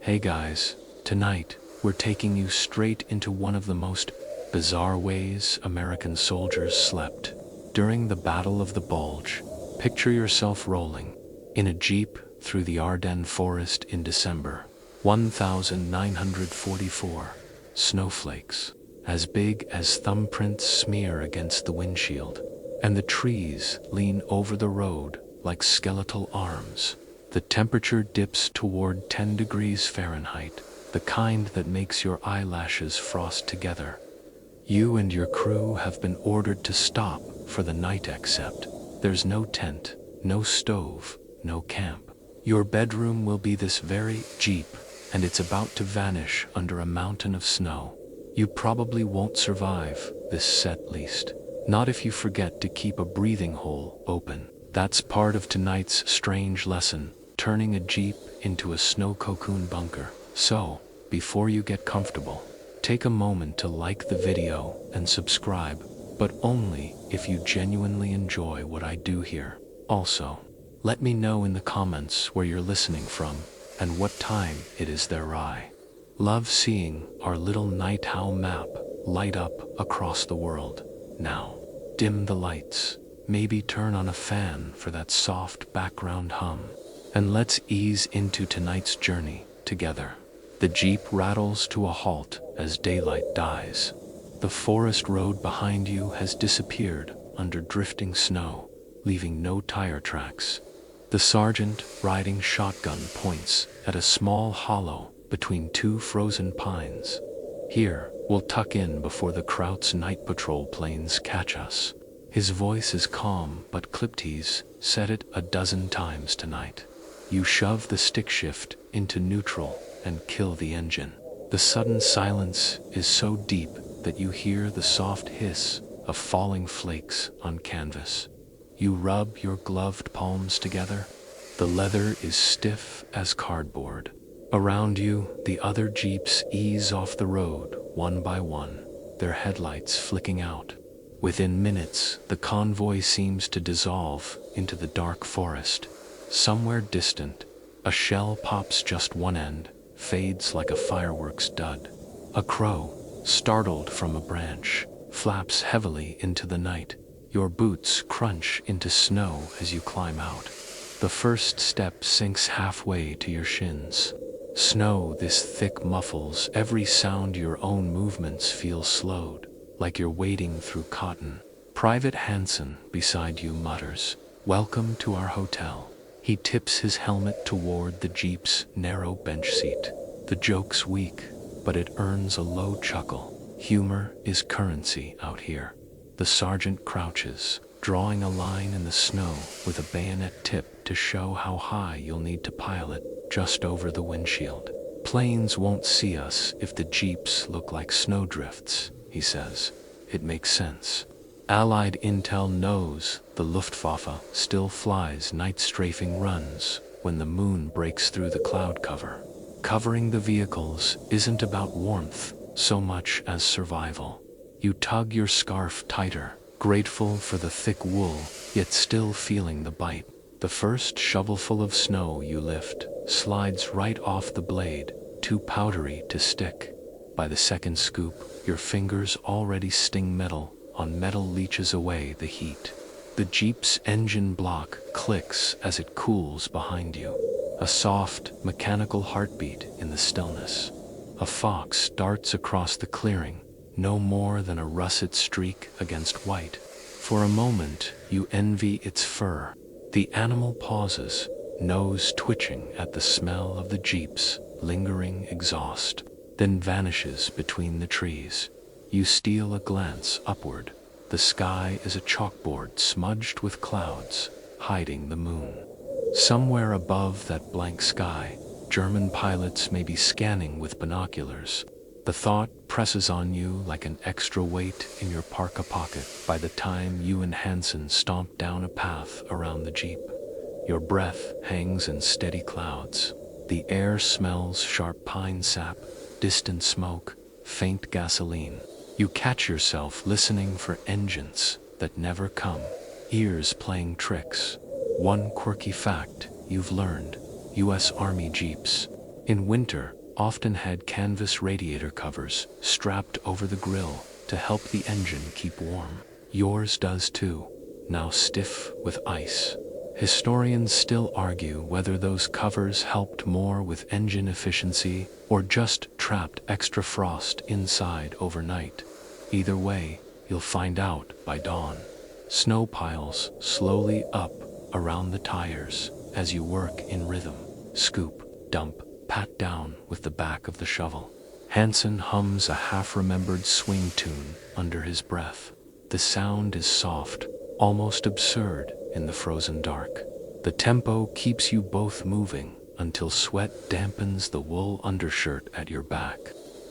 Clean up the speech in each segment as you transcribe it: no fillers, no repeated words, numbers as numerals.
Hey guys, tonight we're taking you straight into one of the most bizarre ways American soldiers slept. During the Battle of the Bulge, picture yourself rolling in a jeep through the Ardennes forest in December. 1944. Snowflakes, as big as thumbprints, smear against the windshield, and the trees lean over the road like skeletal arms. The temperature dips toward 10 degrees Fahrenheit, the kind that makes your eyelashes frost together. You and your crew have been ordered to stop for the night, except there's no tent, no stove, no camp. Your bedroom will be this very jeep, and it's about to vanish under a mountain of snow. You probably won't survive this set list. Not if you forget to keep a breathing hole open. That's part of tonight's strange lesson, turning a jeep into a snow cocoon bunker. So, before you get comfortable, take a moment to like the video and subscribe, but only if you genuinely enjoy what I do here. Also, let me know in the comments where you're listening from and what time it is there. I love seeing our little night owl map light up across the world. Now, dim the lights, maybe turn on a fan for that soft background hum, and let's ease into tonight's journey together. The jeep rattles to a halt as daylight dies. The forest road behind you has disappeared under drifting snow, leaving no tire tracks. The sergeant riding shotgun points at a small hollow between two frozen pines. Here, we'll tuck in before the Kraut's night patrol planes catch us. His voice is calm but clipped. He's said it a dozen times tonight. You shove the stick shift into neutral and kill the engine. The sudden silence is so deep that you hear the soft hiss of falling flakes on canvas. You rub your gloved palms together. The leather is stiff as cardboard. Around you, the other jeeps ease off the road one by one, their headlights flicking out. Within minutes, the convoy seems to dissolve into the dark forest. Somewhere distant, a shell pops just one end, fades like a fireworks dud. A crow, startled from a branch, flaps heavily into the night. Your boots crunch into snow as you climb out. The first step sinks halfway to your shins. Snow this thick muffles every sound. Your own movements feel slowed, like you're wading through cotton. Private Hansen beside you mutters, "Welcome to our hotel." He tips his helmet toward the jeep's narrow bench seat. The joke's weak, but it earns a low chuckle. Humor is currency out here. The sergeant crouches, drawing a line in the snow with a bayonet tip to show how high you'll need to pilot, just over the windshield. "Planes won't see us if the jeeps look like snowdrifts," he says. It makes sense. Allied intel knows the Luftwaffe still flies night strafing runs when the moon breaks through the cloud cover. Covering the vehicles isn't about warmth so much as survival. You tug your scarf tighter, grateful for the thick wool, yet still feeling the bite. The first shovelful of snow you lift slides right off the blade, too powdery to stick. By the second scoop, your fingers already sting metal on metal, leaches away the heat. The jeep's engine block clicks as it cools behind you. A soft, mechanical heartbeat in the stillness. A fox darts across the clearing, no more than a russet streak against white. For a moment, you envy its fur. The animal pauses, nose twitching at the smell of the jeep's lingering exhaust, then vanishes between the trees. You steal a glance upward. The sky is a chalkboard smudged with clouds, hiding the moon. Somewhere above that blank sky, German pilots may be scanning with binoculars. The thought presses on you like an extra weight in your parka pocket by the time you and Hansen stomp down a path around the jeep. Your breath hangs in steady clouds. The air smells sharp pine sap, distant smoke, faint gasoline. You catch yourself listening for engines that never come, ears playing tricks. One quirky fact you've learned: U.S. Army jeeps in winter often had canvas radiator covers strapped over the grill to help the engine keep warm. Yours does too, now stiff with ice. Historians still argue whether those covers helped more with engine efficiency or just trapped extra frost inside overnight. Either way, you'll find out by dawn. Snow piles slowly up around the tires as you work in rhythm. Scoop, dump, pat down with the back of the shovel. Hansen hums a half-remembered swing tune under his breath. The sound is soft, almost absurd in the frozen dark. The tempo keeps you both moving until sweat dampens the wool undershirt at your back.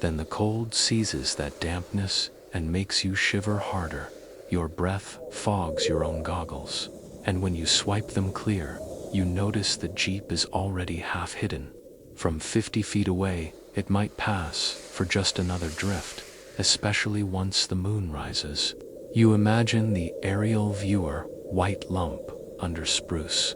Then the cold seizes that dampness and makes you shiver harder. Your breath fogs your own goggles, and when you swipe them clear, you notice the Jeep is already half hidden. From 50 feet away, it might pass for just another drift, especially once the moon rises. You imagine the aerial viewer, white lump under spruce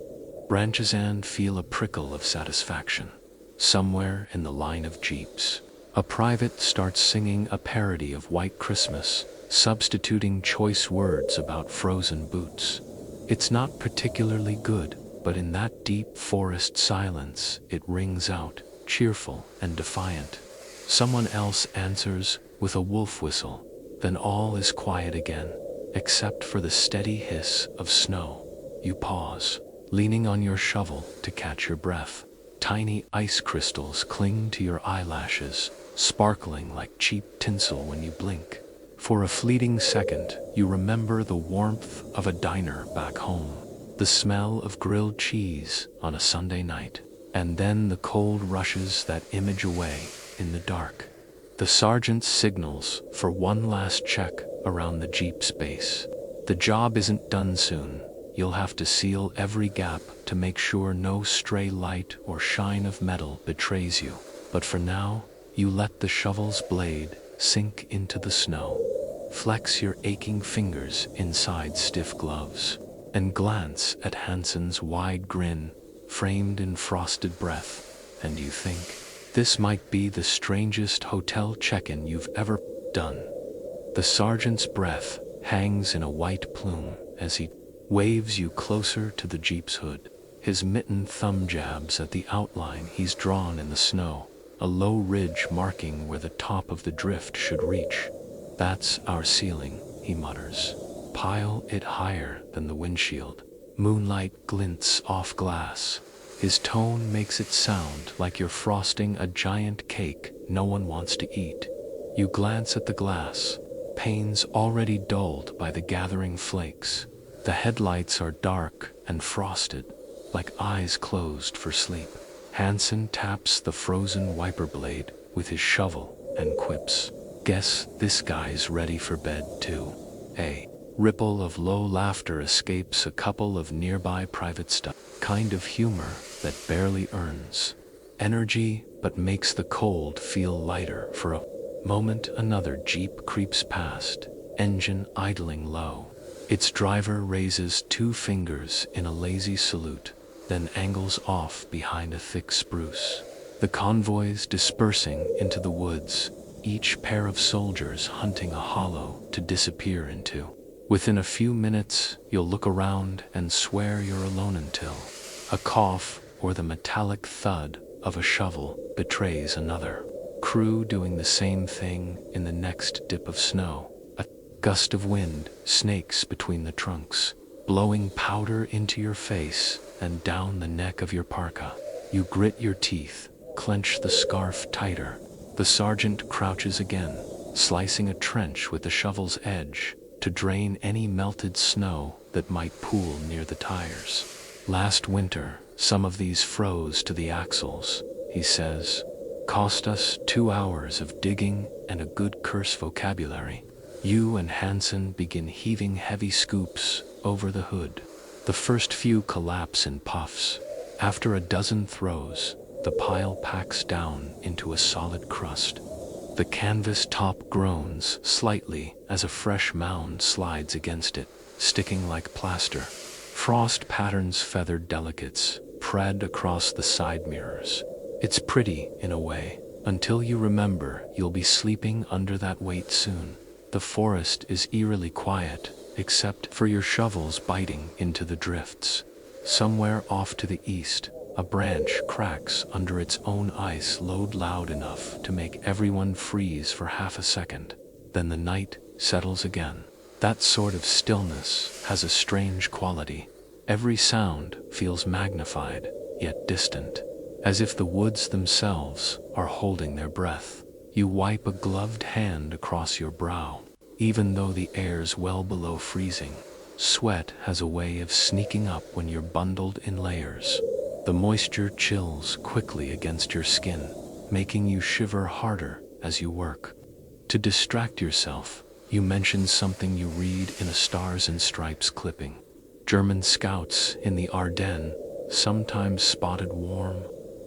branches, and feel a prickle of satisfaction. Somewhere in the line of Jeeps, a private starts singing a parody of White Christmas, substituting choice words about frozen boots. It's not particularly good, but in that deep forest silence, it rings out, cheerful and defiant. Someone else answers with a wolf whistle. Then all is quiet again, except for the steady hiss of snow. You pause, leaning on your shovel to catch your breath. Tiny ice crystals cling to your eyelashes, sparkling like cheap tinsel when you blink. For a fleeting second, you remember the warmth of a diner back home, the smell of grilled cheese on a Sunday night, and then the cold rushes that image away in the dark. The sergeant signals for one last check around the Jeep's base. The job isn't done soon. You'll have to seal every gap to make sure no stray light or shine of metal betrays you. But for now, you let the shovel's blade sink into the snow. Flex your aching fingers inside stiff gloves, and glance at Hansen's wide grin, framed in frosted breath, and you think, this might be the strangest hotel check-in you've ever done. The sergeant's breath hangs in a white plume as he waves you closer to the Jeep's hood. His mittened thumb jabs at the outline he's drawn in the snow, a low ridge marking where the top of the drift should reach. That's our ceiling, he mutters. Pile it higher than the windshield. Moonlight glints off glass. His tone makes it sound like you're frosting a giant cake no one wants to eat. You glance at the glass, panes already dulled by the gathering flakes. The headlights are dark and frosted, like eyes closed for sleep. Hansen taps the frozen wiper blade with his shovel and quips, "Guess this guy's ready for bed too." A ripple of low laughter escapes a couple of nearby private stuff. Kind of humor that barely earns energy but makes the cold feel lighter for a moment. Another Jeep creeps past, engine idling low. Its driver raises 2 fingers in a lazy salute, then angles off behind a thick spruce. The convoy's dispersing into the woods, each pair of soldiers hunting a hollow to disappear into. Within a few minutes, you'll look around and swear you're alone until a cough or the metallic thud of a shovel betrays another crew doing the same thing in the next dip of snow. A gust of wind snakes between the trunks, blowing powder into your face and down the neck of your parka. You grit your teeth, clench the scarf tighter. The sergeant crouches again, slicing a trench with the shovel's edge to drain any melted snow that might pool near the tires. Last winter, some of these froze to the axles, he says. Cost us 2 hours of digging and a good curse vocabulary. You and Hansen begin heaving heavy scoops over the hood. The first few collapse in puffs. After a dozen throws, the pile packs down into a solid crust. The canvas top groans slightly as a fresh mound slides against it, sticking like plaster. Frost patterns feathered delicates, pred across the side mirrors. It's pretty, in a way, until you remember you'll be sleeping under that weight soon. The forest is eerily quiet, except for your shovels biting into the drifts. Somewhere off to the east, a branch cracks under its own ice load loud enough to make everyone freeze for half a second. Then the night settles again. That sort of stillness has a strange quality. Every sound feels magnified, yet distant, as if the woods themselves are holding their breath. You wipe a gloved hand across your brow. Even though the air's well below freezing, sweat has a way of sneaking up when you're bundled in layers. The moisture chills quickly against your skin, making you shiver harder as you work. To distract yourself, you mention something you read in a Stars and Stripes clipping. German scouts in the Ardennes sometimes spotted warm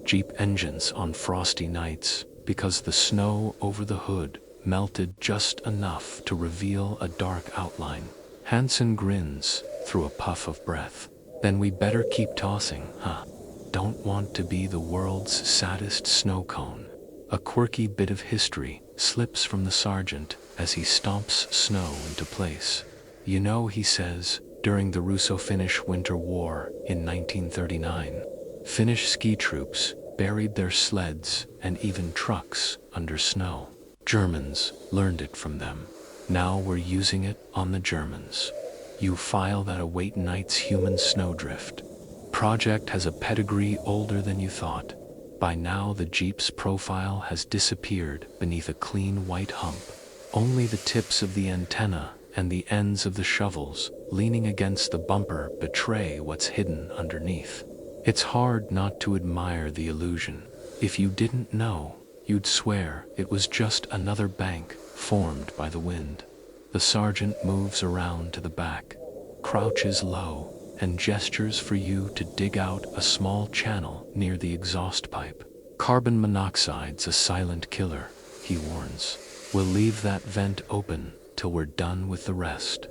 Jeep engines on frosty nights because the snow over the hood melted just enough to reveal a dark outline. Hansen grins through a puff of breath. Then we better keep tossing, huh? Don't want to be the world's saddest snow cone. A quirky bit of history slips from the sergeant as he stomps snow into place. You know, he says, during the Russo-Finnish Winter War in 1939, Finnish ski troops buried their sleds and even trucks under snow. Germans learned it from them. Now we're using it on the Germans. You file that await night's human snowdrift. Project has a pedigree older than you thought. By now the Jeep's profile has disappeared beneath a clean white hump. Only the tips of the antenna and the ends of the shovels leaning against the bumper betray what's hidden underneath. It's hard not to admire the illusion. If you didn't know, you'd swear it was just another bank formed by the wind. The sergeant moves around to the back, crouches low, and gestures for you to dig out a small channel near the exhaust pipe. Carbon monoxide's a silent killer, he warns. We'll leave that vent open till we're done with the rest.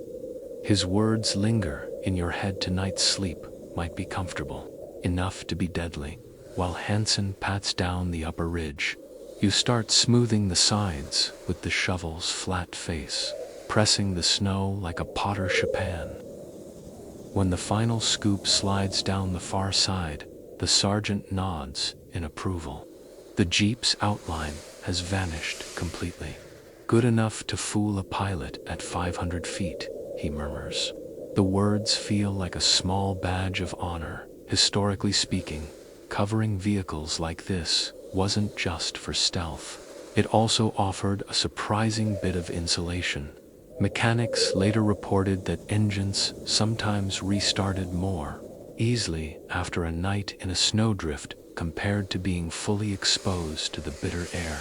His words linger in your head. Tonight's sleep might be comfortable, enough to be deadly. While Hansen pats down the upper ridge, you start smoothing the sides with the shovel's flat face, pressing the snow like a Potter Chopin. When the final scoop slides down the far side, the sergeant nods in approval. The Jeep's outline has vanished completely. Good enough to fool a pilot at 500 feet, he murmurs. The words feel like a small badge of honor. Historically speaking, covering vehicles like this wasn't just for stealth. It also offered a surprising bit of insulation. Mechanics later reported that engines sometimes restarted more easily after a night in a snowdrift compared to being fully exposed to the bitter air.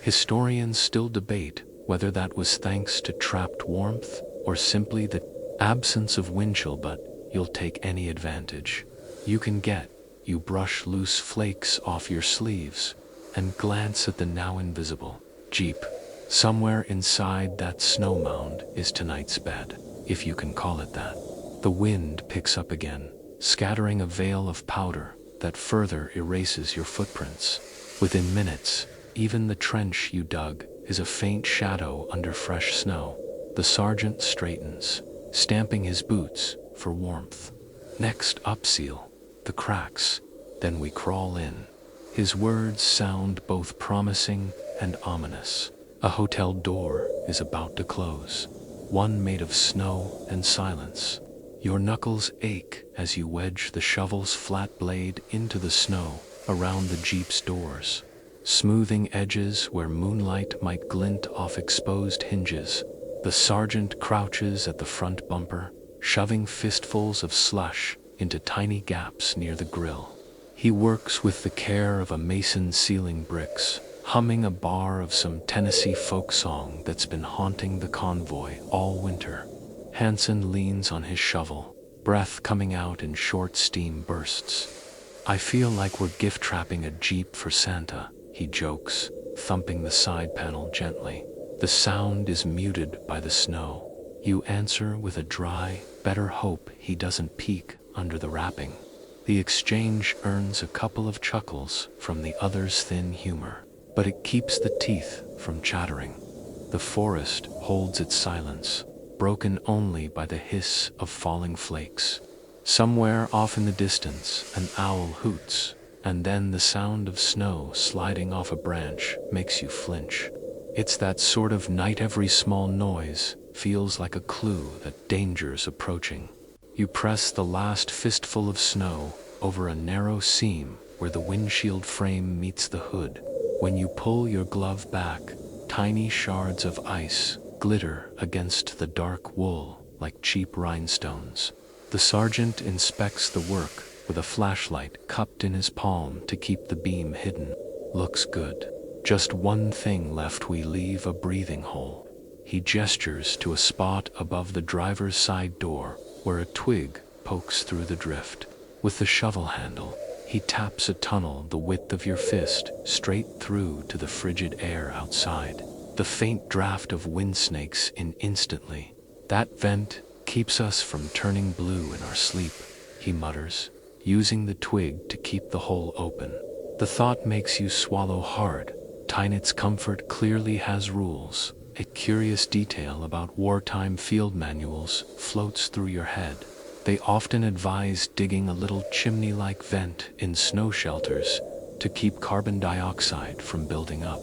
Historians still debate whether that was thanks to trapped warmth or simply the absence of wind chill, but you'll take any advantage you can get. You brush loose flakes off your sleeves and glance at the now invisible Jeep. Somewhere inside that snow mound is tonight's bed, if you can call it that. The wind picks up again, scattering a veil of powder that further erases your footprints. Within minutes, even the trench you dug is a faint shadow under fresh snow. The sergeant straightens, stamping his boots for warmth. Next upseal, the cracks, then we crawl in. His words sound both promising and ominous. A hotel door is about to close, one made of snow and silence. Your knuckles ache as you wedge the shovel's flat blade into the snow around the Jeep's doors, smoothing edges where moonlight might glint off exposed hinges. The sergeant crouches at the front bumper, shoving fistfuls of slush into tiny gaps near the grill. He works with the care of a mason sealing bricks, humming a bar of some Tennessee folk song that's been haunting the convoy all winter. Hansen leans on his shovel, breath coming out in short steam bursts. I feel like we're gift trapping a Jeep for Santa, he jokes, thumping the side panel gently. The sound is muted by the snow. You answer with a dry, better hope he doesn't peek under the wrapping. The exchange earns a couple of chuckles from the other's thin humor, but it keeps the teeth from chattering. The forest holds its silence, broken only by the hiss of falling flakes. Somewhere off in the distance, an owl hoots, and then the sound of snow sliding off a branch makes you flinch. It's that sort of night every small noise feels like a clue that danger's approaching. You press the last fistful of snow over a narrow seam where the windshield frame meets the hood. When you pull your glove back, tiny shards of ice glitter against the dark wool like cheap rhinestones. The sergeant inspects the work with a flashlight cupped in his palm to keep the beam hidden. Looks good. Just one thing left, we leave a breathing hole. He gestures to a spot above the driver's side door where a twig pokes through the drift. With the shovel handle, he taps a tunnel the width of your fist straight through to the frigid air outside. The faint draft of wind snakes in instantly. That vent keeps us from turning blue in our sleep, he mutters, using the twig to keep the hole open. The thought makes you swallow hard. Tynet's comfort clearly has rules. A curious detail about wartime field manuals floats through your head. They often advise digging a little chimney-like vent in snow shelters to keep carbon dioxide from building up.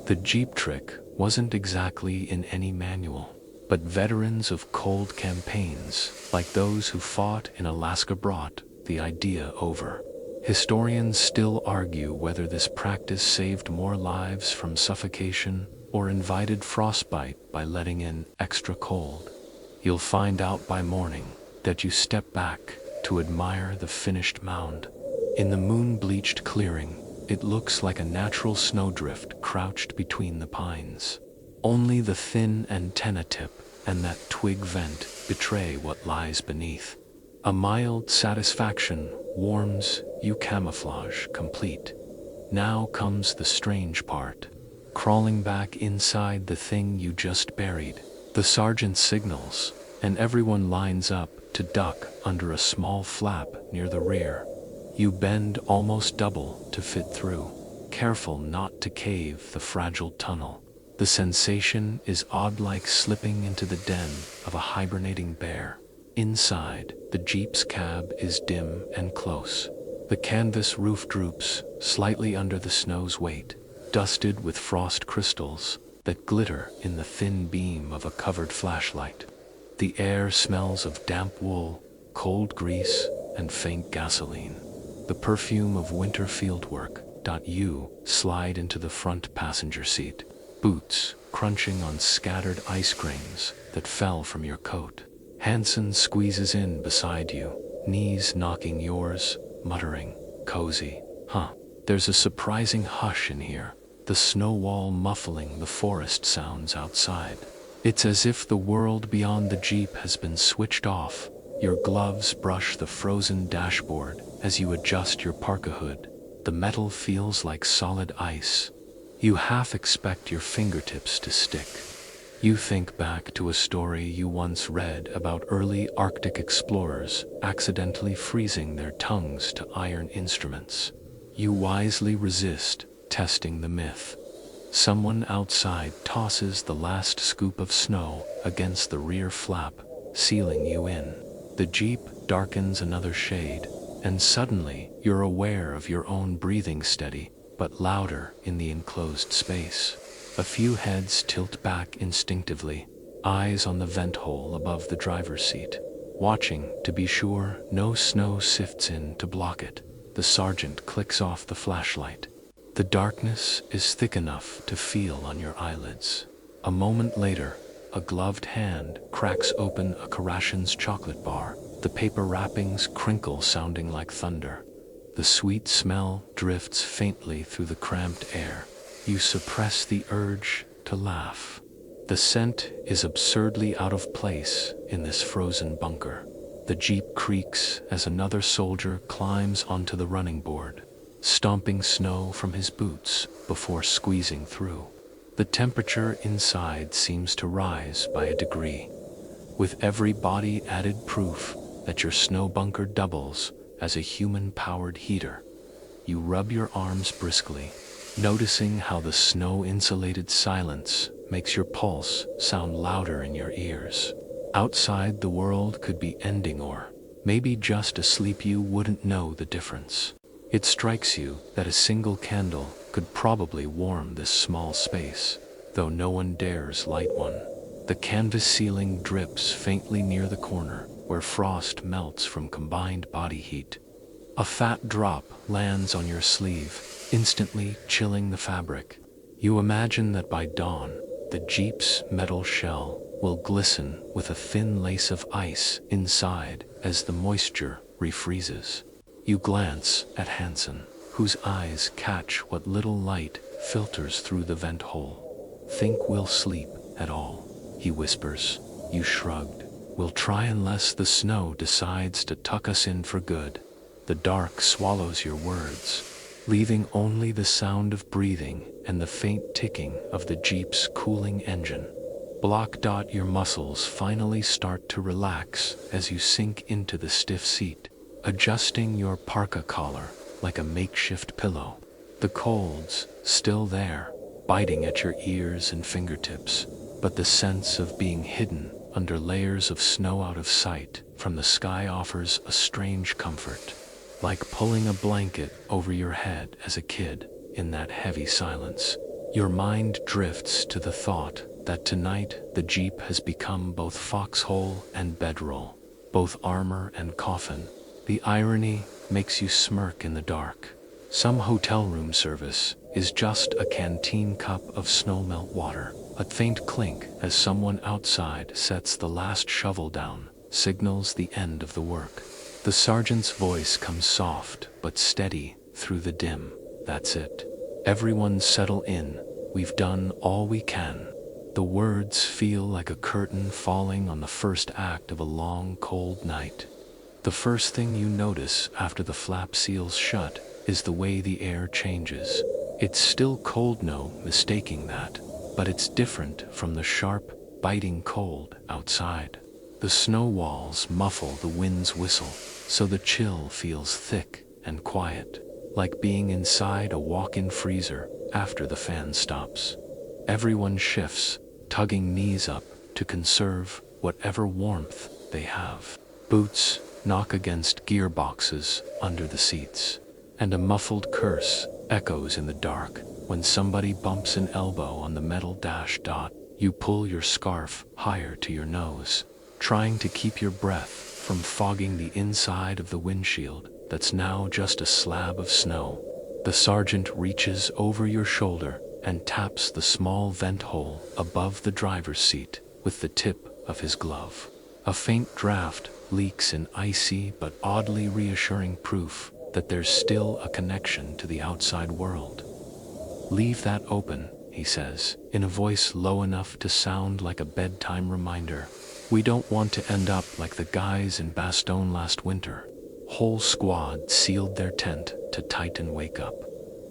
The Jeep trick wasn't exactly in any manual, but veterans of cold campaigns, like those who fought in Alaska, brought the idea over. Historians still argue whether this practice saved more lives from suffocation or invited frostbite by letting in extra cold. You'll find out by morning that you step back to admire the finished mound. In the moon-bleached clearing, it looks like a natural snowdrift crouched between the pines. Only the thin antenna tip and that twig vent betray what lies beneath. A mild satisfaction warms you, camouflage complete. Now comes the strange part. Crawling back inside the thing you just buried. The sergeant signals, and everyone lines up to duck under a small flap near the rear. You bend almost double to fit through, careful not to cave the fragile tunnel. The sensation is odd, like slipping into the den of a hibernating bear. Inside, the Jeep's cab is dim and close. The canvas roof droops slightly under the snow's weight, dusted with frost crystals that glitter in the thin beam of a covered flashlight. The air smells of damp wool, cold grease, and faint gasoline. The perfume of winter fieldwork. You slide into the front passenger seat, boots crunching on scattered ice grains that fell from your coat. Hansen squeezes in beside you, knees knocking yours, muttering, "Cozy, huh?" There's a surprising hush in here, the snow wall muffling the forest sounds outside. It's as if the world beyond the Jeep has been switched off. Your gloves brush the frozen dashboard as you adjust your parka hood. The metal feels like solid ice. You half expect your fingertips to stick. You think back to a story you once read about early Arctic explorers accidentally freezing their tongues to iron instruments. You wisely resist testing the myth. Someone outside tosses the last scoop of snow against the rear flap, sealing you in. The Jeep darkens another shade, and suddenly you're aware of your own breathing, steady but louder in the enclosed space. A few heads tilt back instinctively, eyes on the vent hole above the driver's seat, watching to be sure no snow sifts in to block it. The sergeant clicks off the flashlight. The darkness is thick enough to feel on your eyelids. A moment later, a gloved hand cracks open a Karashin's chocolate bar. The paper wrappings crinkle, sounding like thunder. The sweet smell drifts faintly through the cramped air. You suppress the urge to laugh. The scent is absurdly out of place in this frozen bunker. The Jeep creaks as another soldier climbs onto the running board, stomping snow from his boots before squeezing through. The temperature inside seems to rise by a degree, with every body added proof that your snow bunker doubles as a human-powered heater. You rub your arms briskly, noticing how the snow-insulated silence makes your pulse sound louder in your ears. Outside, the world could be ending or maybe just asleep. You wouldn't know the difference. It strikes you that a single candle could probably warm this small space, though no one dares light one. The canvas ceiling drips faintly near the corner, where frost melts from combined body heat. A fat drop lands on your sleeve, instantly chilling the fabric. You imagine that by dawn, the Jeep's metal shell will glisten with a thin lace of ice inside as the moisture refreezes. You glance at Hansen, whose eyes catch what little light filters through the vent hole. "Think we'll sleep at all?" he whispers. You shrugged. "We'll try unless the snow decides to tuck us in for good." The dark swallows your words, leaving only the sound of breathing and the faint ticking of the Jeep's cooling engine. Your muscles finally start to relax as you sink into the stiff seat, adjusting your parka collar like a makeshift pillow. The cold's still there, biting at your ears and fingertips, but the sense of being hidden under layers of snow out of sight from the sky offers a strange comfort, like pulling a blanket over your head as a kid in that heavy silence. Your mind drifts to the thought that tonight the Jeep has become both foxhole and bedroll, both armor and coffin. The irony makes you smirk in the dark. Some hotel room service is just a canteen cup of snowmelt water. A faint clink as someone outside sets the last shovel down signals the end of the work. The sergeant's voice comes soft but steady through the dim. "That's it. Everyone settle in. We've done all we can." The words feel like a curtain falling on the first act of a long, cold night. The first thing you notice after the flap seals shut is the way the air changes. It's still cold, no mistaking that, but it's different from the sharp, biting cold outside. The snow walls muffle the wind's whistle, so the chill feels thick and quiet, like being inside a walk-in freezer after the fan stops. Everyone shifts, tugging knees up to conserve whatever warmth they have. Boots knock against gearboxes under the seats, and a muffled curse echoes in the dark when somebody bumps an elbow on the metal dash. You pull your scarf higher to your nose, trying to keep your breath from fogging the inside of the windshield that's now just a slab of snow. The sergeant reaches over your shoulder and taps the small vent hole above the driver's seat with the tip of his glove. A faint draft leaks in icy but oddly reassuring proof that there's still a connection to the outside world. "Leave that open," he says, in a voice low enough to sound like a bedtime reminder. "We don't want to end up like the guys in Bastogne last winter. Whole squad sealed their tent to tighten wake up."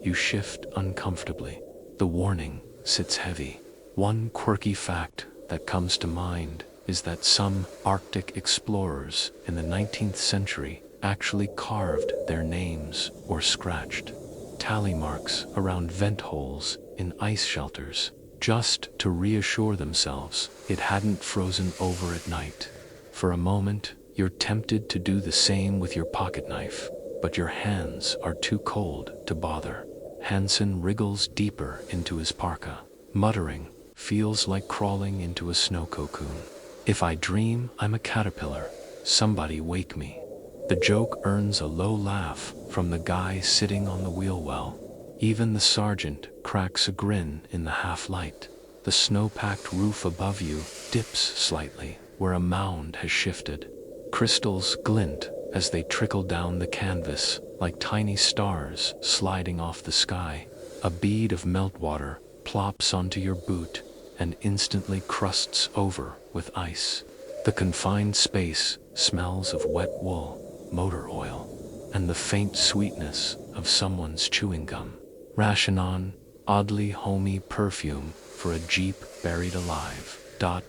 You shift uncomfortably. The warning sits heavy. One quirky fact that comes to mind is that some Arctic explorers in the 19th century actually carved their names or scratched tally marks around vent holes in ice shelters, just to reassure themselves it hadn't frozen over at night. For a moment, you're tempted to do the same with your pocket knife, but your hands are too cold to bother. Hansen wriggles deeper into his parka, muttering, "Feels like crawling into a snow cocoon. If I dream I'm a caterpillar, somebody wake me." The joke earns a low laugh from the guy sitting on the wheel well. Even the sergeant cracks a grin in the half-light. The snow-packed roof above you dips slightly, where a mound has shifted. Crystals glint as they trickle down the canvas, like tiny stars sliding off the sky. A bead of meltwater plops onto your boot and instantly crusts over with ice. The confined space smells of wet wool, motor oil, and the faint sweetness of someone's chewing gum. Rationon, oddly homey perfume for a Jeep buried alive.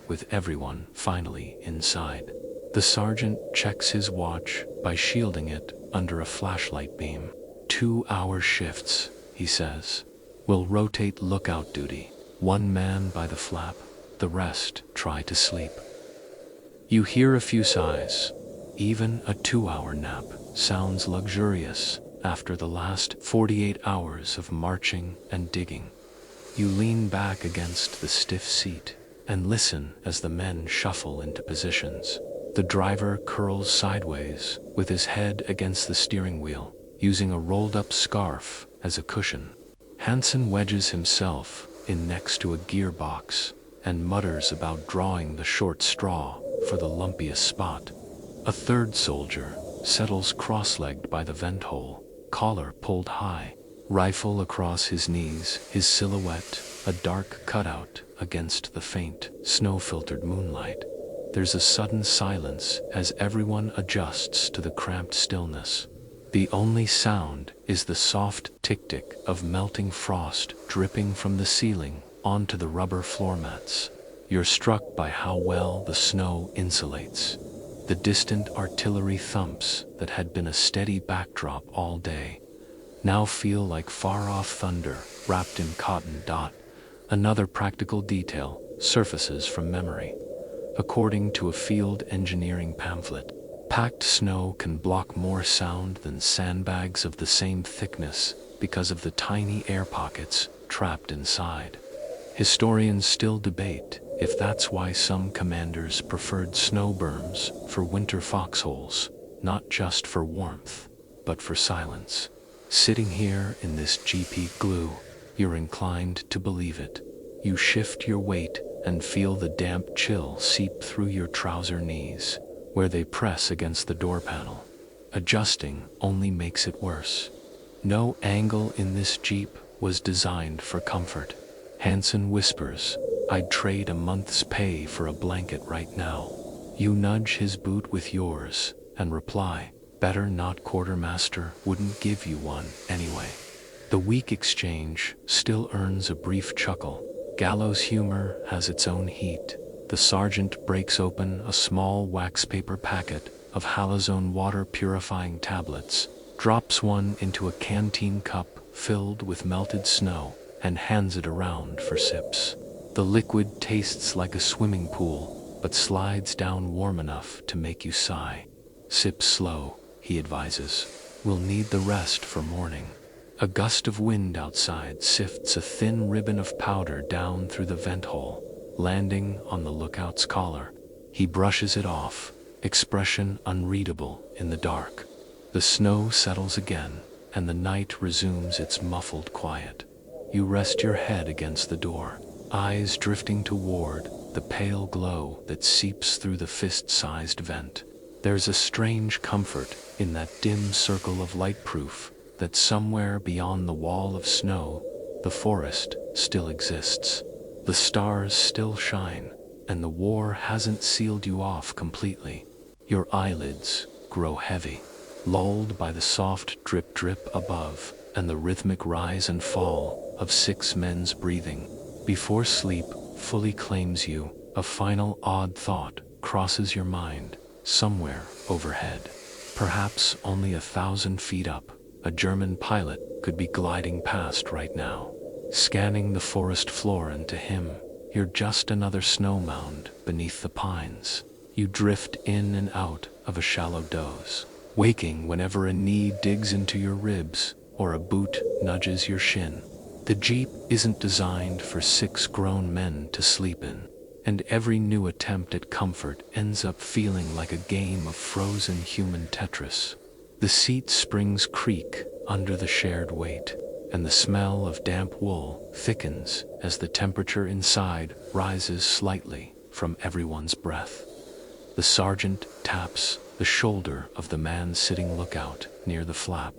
With everyone finally inside. The sergeant checks his watch by shielding it under a flashlight beam. 2-hour shifts, he says. We'll rotate lookout duty. One man by the flap, the rest try to sleep. You hear a few sighs. Even a 2-hour nap sounds luxurious after the last 48 hours of marching and digging. You lean back against the stiff seat and listen as the men shuffle into positions. The driver curls sideways with his head against the steering wheel, using a rolled-up scarf as a cushion. Hansen wedges himself in next to a gearbox and mutters about drawing the short straw for the lumpiest spot. A third soldier settles cross-legged by the vent hole, collar pulled high, rifle across his knees, his silhouette a dark cutout against the faint, snow-filtered moonlight. There's a sudden silence as everyone adjusts to the cramped stillness. The only sound is the soft tick-tick of melting frost dripping from the ceiling onto the rubber floor mats. You're struck by how well the snow insulates. The distant artillery thumps that had been a steady backdrop all day now feel like far-off thunder wrapped in cotton. Another practical detail surfaces from memory. According to a field engineering pamphlet, packed snow can block more sound than sandbags of the same thickness because of the tiny air pockets trapped inside. Historians still debate if that's why some commanders preferred snow berms for winter foxholes, not just for warmth, but for silence. Sitting here in this GP glue, you're inclined to believe it. You shift your weight and feel the damp chill seep through your trouser knees, where they press against the door panel. Adjusting only makes it worse. No angle in this Jeep was designed for comfort. Hansen whispers, "I'd trade a month's pay for a blanket right now." You nudge his boot with yours and reply, "Better not, quartermaster wouldn't give you one anyway." The weak exchange still earns a brief chuckle. Gallows humor has its own heat. The sergeant breaks open a small wax paper packet of halazone water purifying tablets, drops one into a canteen cup filled with melted snow, and hands it around for sips. The liquid tastes like a swimming pool, but slides down warm enough to make you sigh. "Sip slow," he advises. "We'll need the rest for morning." A gust of wind outside sifts a thin ribbon of powder down through the vent hole, landing on the lookout's collar. He brushes it off, expression unreadable in the dark. The snow settles again, and the night resumes its muffled quiet. You rest your head against the door, eyes drifting toward the pale glow that seeps through the fist-sized vent. There's a strange comfort in that dim circle of light-proof that somewhere beyond the wall of snow, the forest still exists. The stars still shine, and the war hasn't sealed you off completely. Your eyelids grow heavy, lulled by the soft drip-drip above and the rhythmic rise and fall of 6 men's breathing. Before sleep fully claims you, a final odd thought crosses your mind. Somewhere overhead, perhaps only 1,000 feet up, a German pilot could be gliding past right now, scanning the forest floor, and to him, you're just another snow mound beneath the pines. You drift in and out of a shallow doze, waking whenever a knee digs into your ribs or a boot nudges your shin. The Jeep isn't designed for 6 grown men to sleep in, and every new attempt at comfort ends up feeling like a game of frozen human Tetris. The seat springs creak under the shared weight, and the smell of damp wool thickens as the temperature inside rises slightly from everyone's breath. The sergeant taps the shoulder of the man sitting lookout near the flap.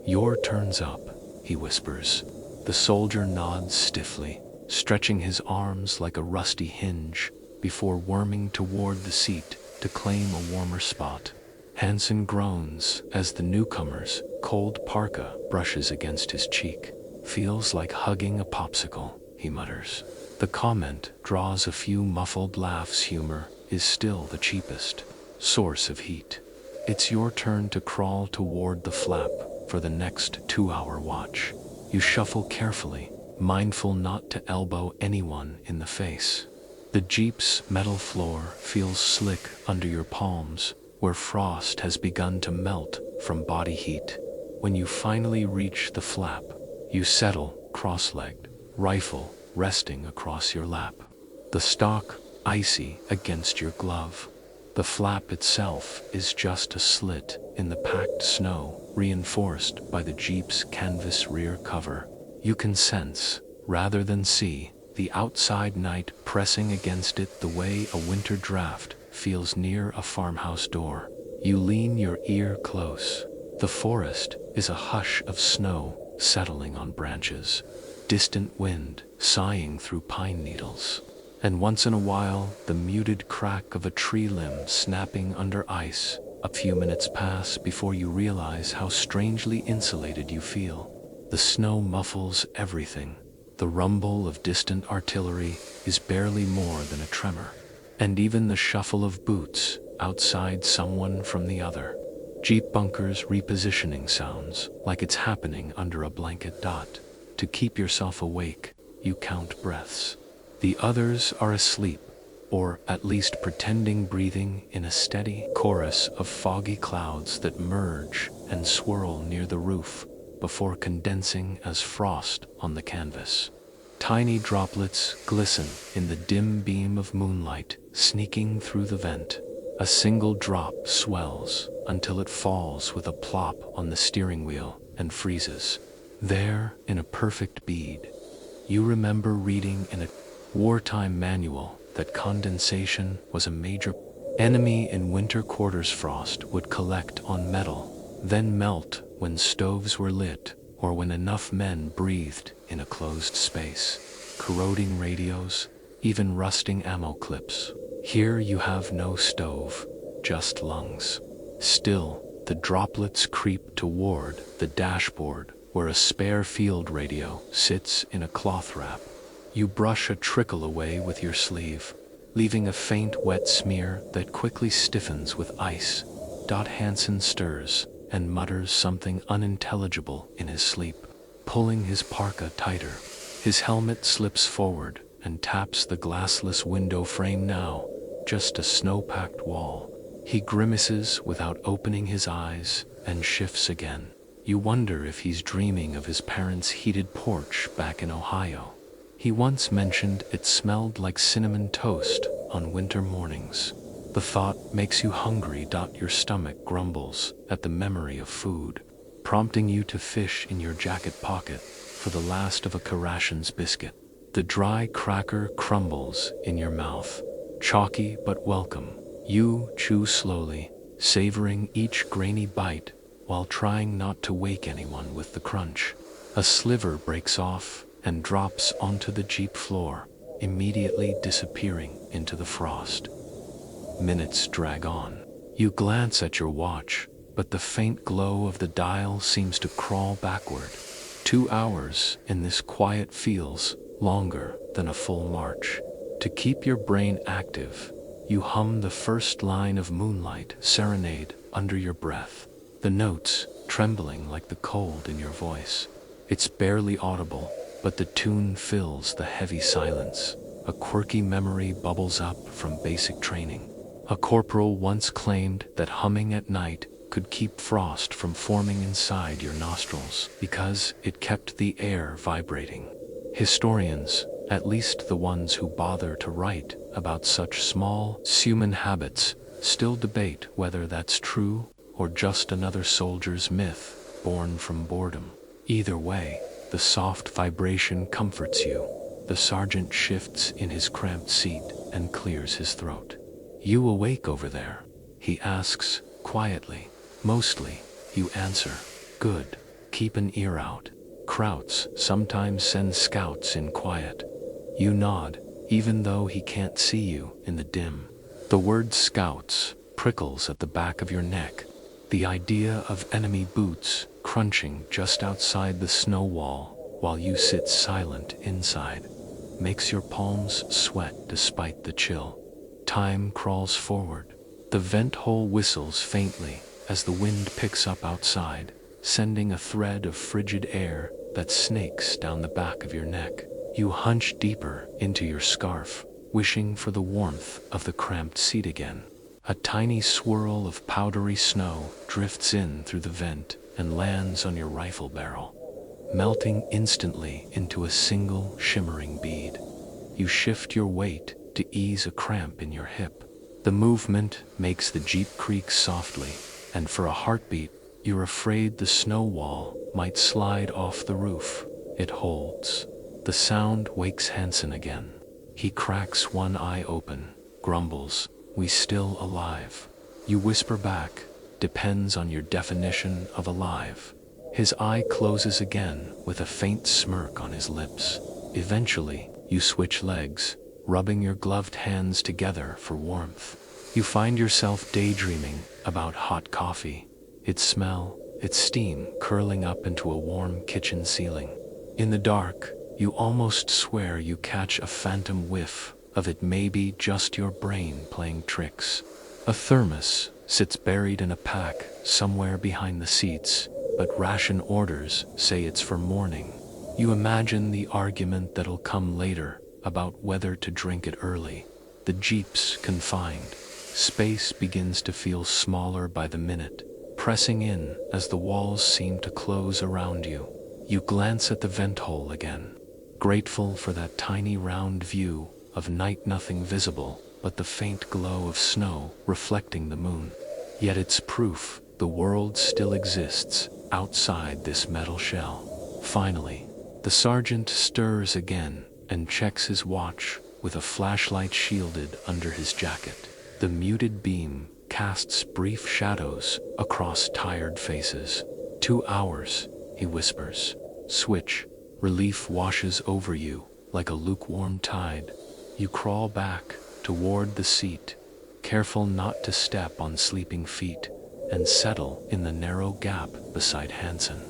"Your turn's up," he whispers. The soldier nods stiffly, stretching his arms like a rusty hinge before worming toward the seat to claim a warmer spot. Hansen groans as the newcomer's cold parka brushes against his cheek. "Feels like hugging a popsicle," he mutters. The comment draws a few muffled laughs. Humor is still the cheapest. source of heat. It's your turn to crawl toward the flap for the next 2-hour watch. You shuffle carefully, mindful not to elbow anyone in the face. The Jeep's metal floor feels slick under your palms, where frost has begun to melt from body heat. When you finally reach the flap, you settle cross-legged, rifle resting across your lap. The stock icy against your glove. The flap itself is just a slit in the packed snow, reinforced by the Jeep's canvas rear cover. You can sense, rather than see, the outside night pressing against it the way a winter draft feels near a farmhouse door. You lean your ear close. The forest is a hush of snow settling on branches, distant wind sighing through pine needles, and once in a while the muted crack of a tree limb snapping under ice. A few minutes pass before you realize how strangely insulated you feel. The snow muffles everything. The rumble of distant artillery is barely more than a tremor, and even the shuffle of boots outside someone from the other. Jeep bunkers repositioning sounds like it's happening under a blanket dot. To keep yourself awake, you count breaths. The others are asleep, or at least pretending, breathing in a steady chorus of foggy clouds that merge and swirl near the roof before condensing as frost on the canvas. Tiny droplets glisten in the dim beam of moonlight sneaking through the vent. A single drop swells until it falls with a plop on the steering wheel and freezes. There, in a perfect bead. You remember reading in a wartime manual that condensation was a major enemy in winter quarters. Frost would collect on metal, then melt when stoves were lit or when enough men breathed in a closed space, corroding radios, even rusting ammo clips. Here you have no stove, just lungs. Still, the droplets creep toward the dashboard where a spare field radio sits in a cloth wrap. You brush a trickle away with your sleeve, leaving a faint wet smear that quickly stiffens with ice. Hansen stirs and mutters something unintelligible in his sleep, pulling his parka tighter. His helmet slips forward and taps the glassless window frame. Now just a snow-packed wall. He grimaces without opening his eyes and shifts again. You wonder if he's dreaming of his parents' heated porch back in Ohio. He once mentioned it smelled like cinnamon toast on winter mornings. The thought makes you hungry. Your stomach grumbles at the memory of food, prompting you to fish in your jacket pocket for the last of a rations biscuit. The dry cracker crumbles in your mouth, chalky but welcome. You chew slowly, savoring each grainy bite while trying not to wake anyone with the crunch. A sliver breaks off and drops onto the Jeep floor, immediately disappearing into the frost. Minutes drag on. You glance at your watch, but the faint glow of the dial seems to crawl backward. 2 hours in this quiet feels longer than a full march. To keep your brain active, you hum the first line of Moonlight Serenade under your breath, the notes trembling like the cold in your voice. It's barely audible, but the tune fills the heavy silence. A quirky memory bubbles up from basic training. A corporal once claimed that humming at night could keep frost from forming inside your nostrils because it kept the air vibrating. Historians, at least the ones who bother to write about such small human habits, still debate whether that's true or just another soldier's myth born from boredom. Either way, the soft vibration comforts you. The sergeant shifts in his cramped seat and clears his throat. "You awake over there?" he asks, quietly. "Mostly," you answer. "Good. Keep an ear out. Krauts sometimes sends scouts in quiet." You nod, even though he can't see you in the dim. The word scouts prickles at the back of your neck. The idea of enemy boots crunching just outside the snow wall while you sit silent inside makes your palms sweat despite the chill. Time crawls forward. The vent hole whistles faintly as the wind picks up outside, sending a thread of frigid air that snakes down the back of your neck. You hunch deeper into your scarf, wishing for the warmth of the cramped seat again. A tiny swirl of powdery snow drifts in through the vent and lands on your rifle barrel, melting instantly into a single shimmering bead. You shift your weight to ease a cramp in your hip. The movement makes the Jeep creak softly, and for a heartbeat, you're afraid the snow wall might slide off the roof. It holds. The sound wakes Hansen again. He cracks one eye open, grumbles, "We still alive?" You whisper back, "Depends on your definition of alive." His eye closes again with a faint smirk on his lips. Eventually, you switch legs, rubbing your gloved hands together for warmth. You find yourself daydreaming about hot coffee, its smell, its steam curling up into a warm kitchen ceiling. In the dark, you almost swear you catch a phantom whiff of it, maybe just your brain playing tricks. A thermos sits buried in a pack somewhere behind the seats, but ration orders say it's for morning. You imagine the argument that'll come later about whether to drink it early. The Jeep's confined. Space begins to feel smaller by the minute, pressing in as the walls seem to close around you. You glance at the vent hole again, grateful for that tiny round view of night, nothing visible but the faint glow of snow reflecting the moon. Yet it's proof the world still exists outside this metal shell. Finally, the sergeant stirs again and checks his watch with a flashlight shielded under his jacket. The muted beam casts brief shadows across tired faces. 2 hours, he whispers. Switch. Relief washes over you like a lukewarm tide. You crawl back toward the seat, careful not to step on sleeping feet, and settle in the narrow gap beside Hansen.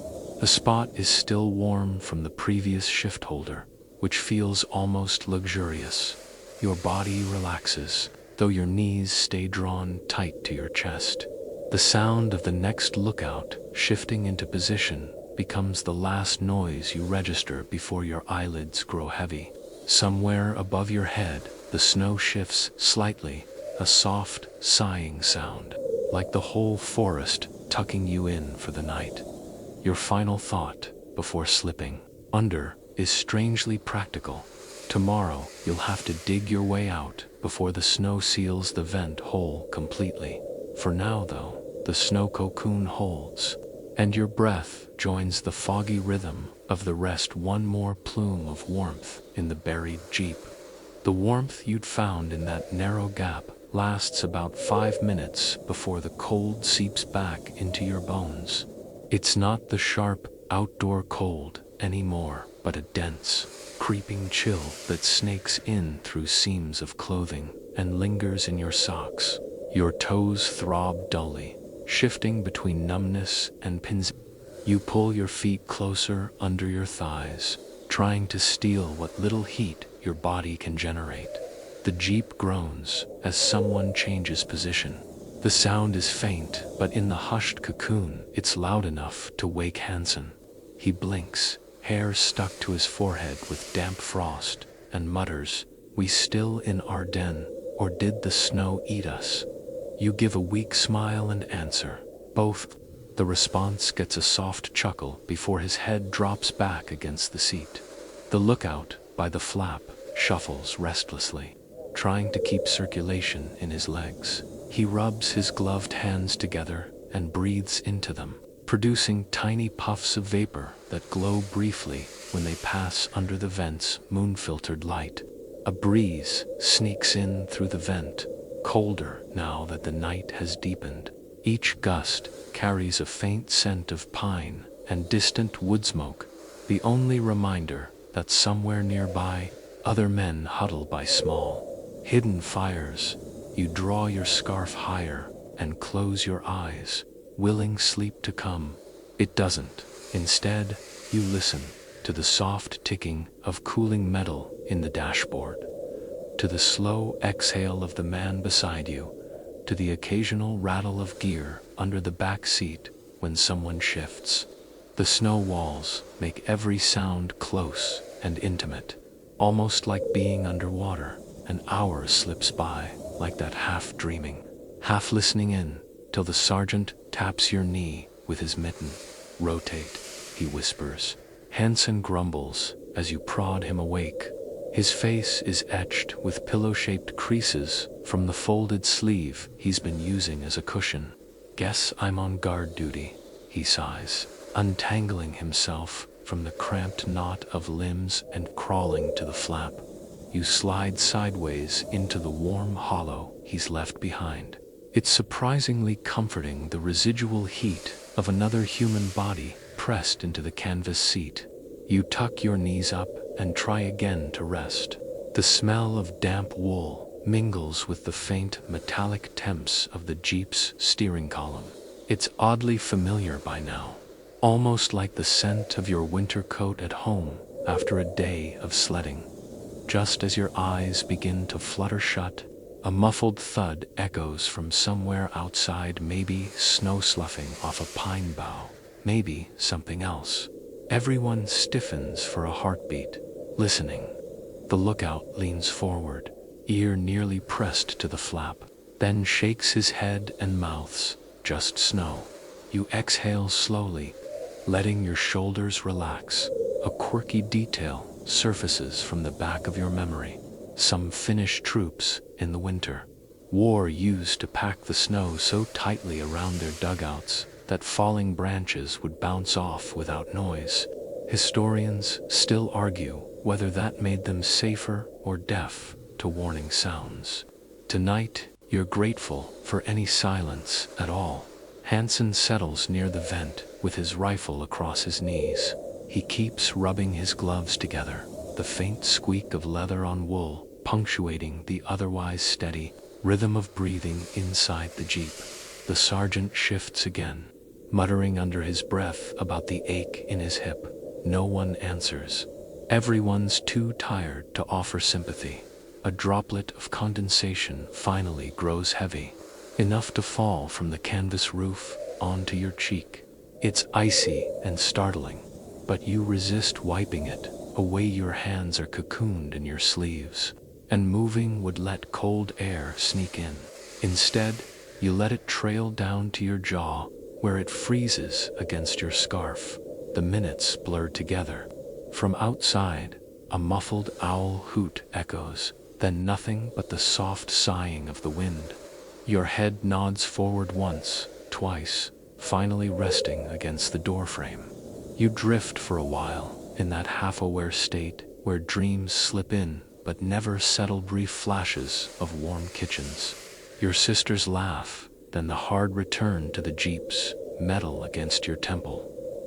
The spot is still warm from the previous shift holder, which feels almost luxurious. Your body relaxes, though your knees stay drawn tight to your chest. The sound of the next lookout shifting into position becomes the last noise you register before your eyelids grow heavy. Somewhere above your head, the snow shifts slightly, a soft, sighing sound, like the whole forest tucking you in for the night. Your final thought before slipping under is strangely practical. Tomorrow, you'll have to dig your way out before the snow seals the vent hole completely. For now, though, the snow cocoon holds, and your breath joins the foggy rhythm of the rest, one more plume of warmth in the buried Jeep. The warmth you'd found in that narrow gap lasts about 5 minutes before the cold seeps back into your bones. It's not the sharp, outdoor cold anymore, but a dense, creeping chill that snakes in through seams of clothing and lingers in your socks. Your toes throb dully, shifting between numbness and pins. You pull your feet closer under your thighs, trying to steal what little heat your body can generate. The Jeep groans as someone changes position. The sound is faint, but in the hushed cocoon, it's loud enough to wake Hansen. He blinks, hair stuck to his forehead with damp frost, and mutters, "We still in our den, or did the snow eat us?" You give a weak smile and answer, "Both." The response gets a soft chuckle before his head drops back against the seat. The lookout, by the flap, shuffles restlessly, trying to keep circulation in his legs. He rubs his gloved hands together and breathes into them, producing tiny puffs of vapor that glow briefly when they pass under the vent's moon-filtered light. A breeze sneaks in through the vent, colder now that the night has deepened. Each gust carries a faint scent of pine and distant wood smoke, the only reminder that somewhere nearby, other men huddle by small, hidden fires. You draw your scarf higher and close your eyes, willing sleep to come. It doesn't. Instead, you listen to the soft ticking of cooling metal in the dashboard, to the slow exhale of the man beside you, to the occasional rattle of gear under the back seat when someone shifts. The snow walls make every sound close and intimate, almost like being underwater. An hour slips by like that, half dreaming, half listening in, till the sergeant taps your knee with his mitten. "Rotate," he whispers. Hansen grumbles as you prod him awake. His face is etched with pillow-shaped creases from the folded sleeve he's been using as a cushion. "Guess I'm on guard duty," he sighs, untangling himself from the cramped knot of limbs and crawling to the flap. You slide sideways into the warm hollow he's left behind. It's surprisingly comforting, the residual heat of another human body pressed into the canvas seat. You tuck your knees up and try again to rest. The smell of damp wool mingles with the faint metallic temps of the Jeep's steering column. It's oddly familiar by now, almost like the scent of your winter coat at home after a day of sledding. Just as your eyes begin to flutter shut, a muffled thud echoes from somewhere outside, maybe snow sloughing off a pine bough, maybe something else. Everyone stiffens for a heartbeat, listening. The lookout leans forward, ear nearly pressed to the flap, then shakes his head and mouths, "Just snow." You exhale slowly, letting your shoulders relax. A quirky detail surfaces from the back of your memory. Some Finnish troops in the winter war used to pack the snow so tightly around their dugouts that falling branches would bounce off without noise. Historians still argue whether that made them safer or deaf to warning sounds. Tonight, you're grateful for any silence at all. Hansen settles near the vent with his rifle across his knees. He keeps rubbing his gloves together, the faint squeak of leather on wool punctuating the otherwise steady rhythm of breathing inside the Jeep. The sergeant shifts again, muttering under his breath about the ache in his hip. No one answers. Everyone's too tired to offer sympathy. A droplet of condensation finally grows heavy, enough to fall from the canvas roof onto your cheek. It's icy and startling, but you resist wiping it away. Your hands are cocooned in your sleeves, and moving would let cold air sneak in. Instead, you let it trail down to your jaw, where it freezes against your scarf. The minutes blur together. From outside, a muffled owl hoot echoes, then nothing but the soft sighing of the wind. Your head nods forward once, twice, finally resting against the doorframe. You drift for a while, in that half-aware state where dreams slip in but never settle. Brief flashes of warm kitchens, your sister's laugh, then the hard return to the Jeep's metal against your temple.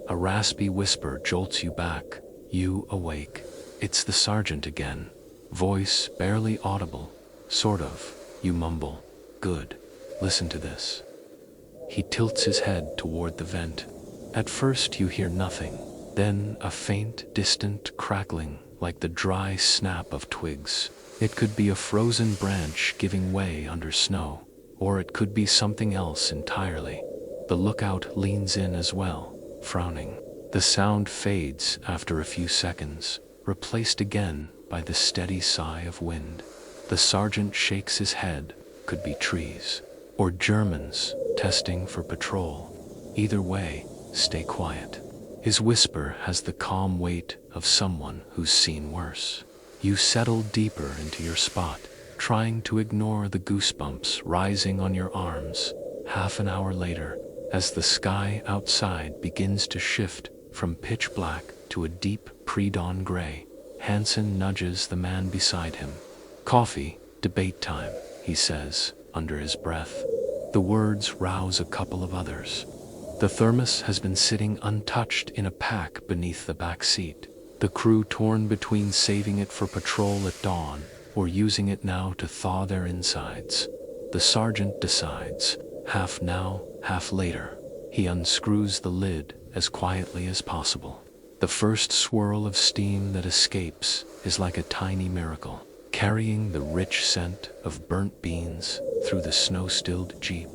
A raspy whisper jolts you back. You awake. It's the sergeant again, voice barely audible. Sort of. You mumble, "Good. Listen to this." He tilts his head toward the vent. At first you hear nothing, then a faint, distant crackling like the dry snap of twigs. It could be a frozen branch giving way under snow, or it could be something else entirely. The lookout leans in as well, frowning. The sound fades after a few seconds, replaced again by the steady sigh of wind. The sergeant shakes his head. Could be trees, or Germans testing for patrol. Either way, stay quiet. His whisper has the calm weight of someone who's seen worse. You settle deeper into your spot, trying to ignore the goosebumps rising on your arms. Half an hour later, as the sky outside begins to shift from pitch black to a deep pre-dawn gray, Hansen nudges the man beside him. "Coffee, debate time," he says, under his breath. The words rouse a couple of others. The thermos has been sitting untouched in a pack beneath the back seat. The crew torn between saving it for patrol at dawn or using it now to thaw their insides. The sergeant decides, half now, half later. He unscrews the lid as quietly as possible. The first swirl of steam that escapes is like a tiny miracle, carrying the rich scent of burnt beans through the snow-stilled jeep.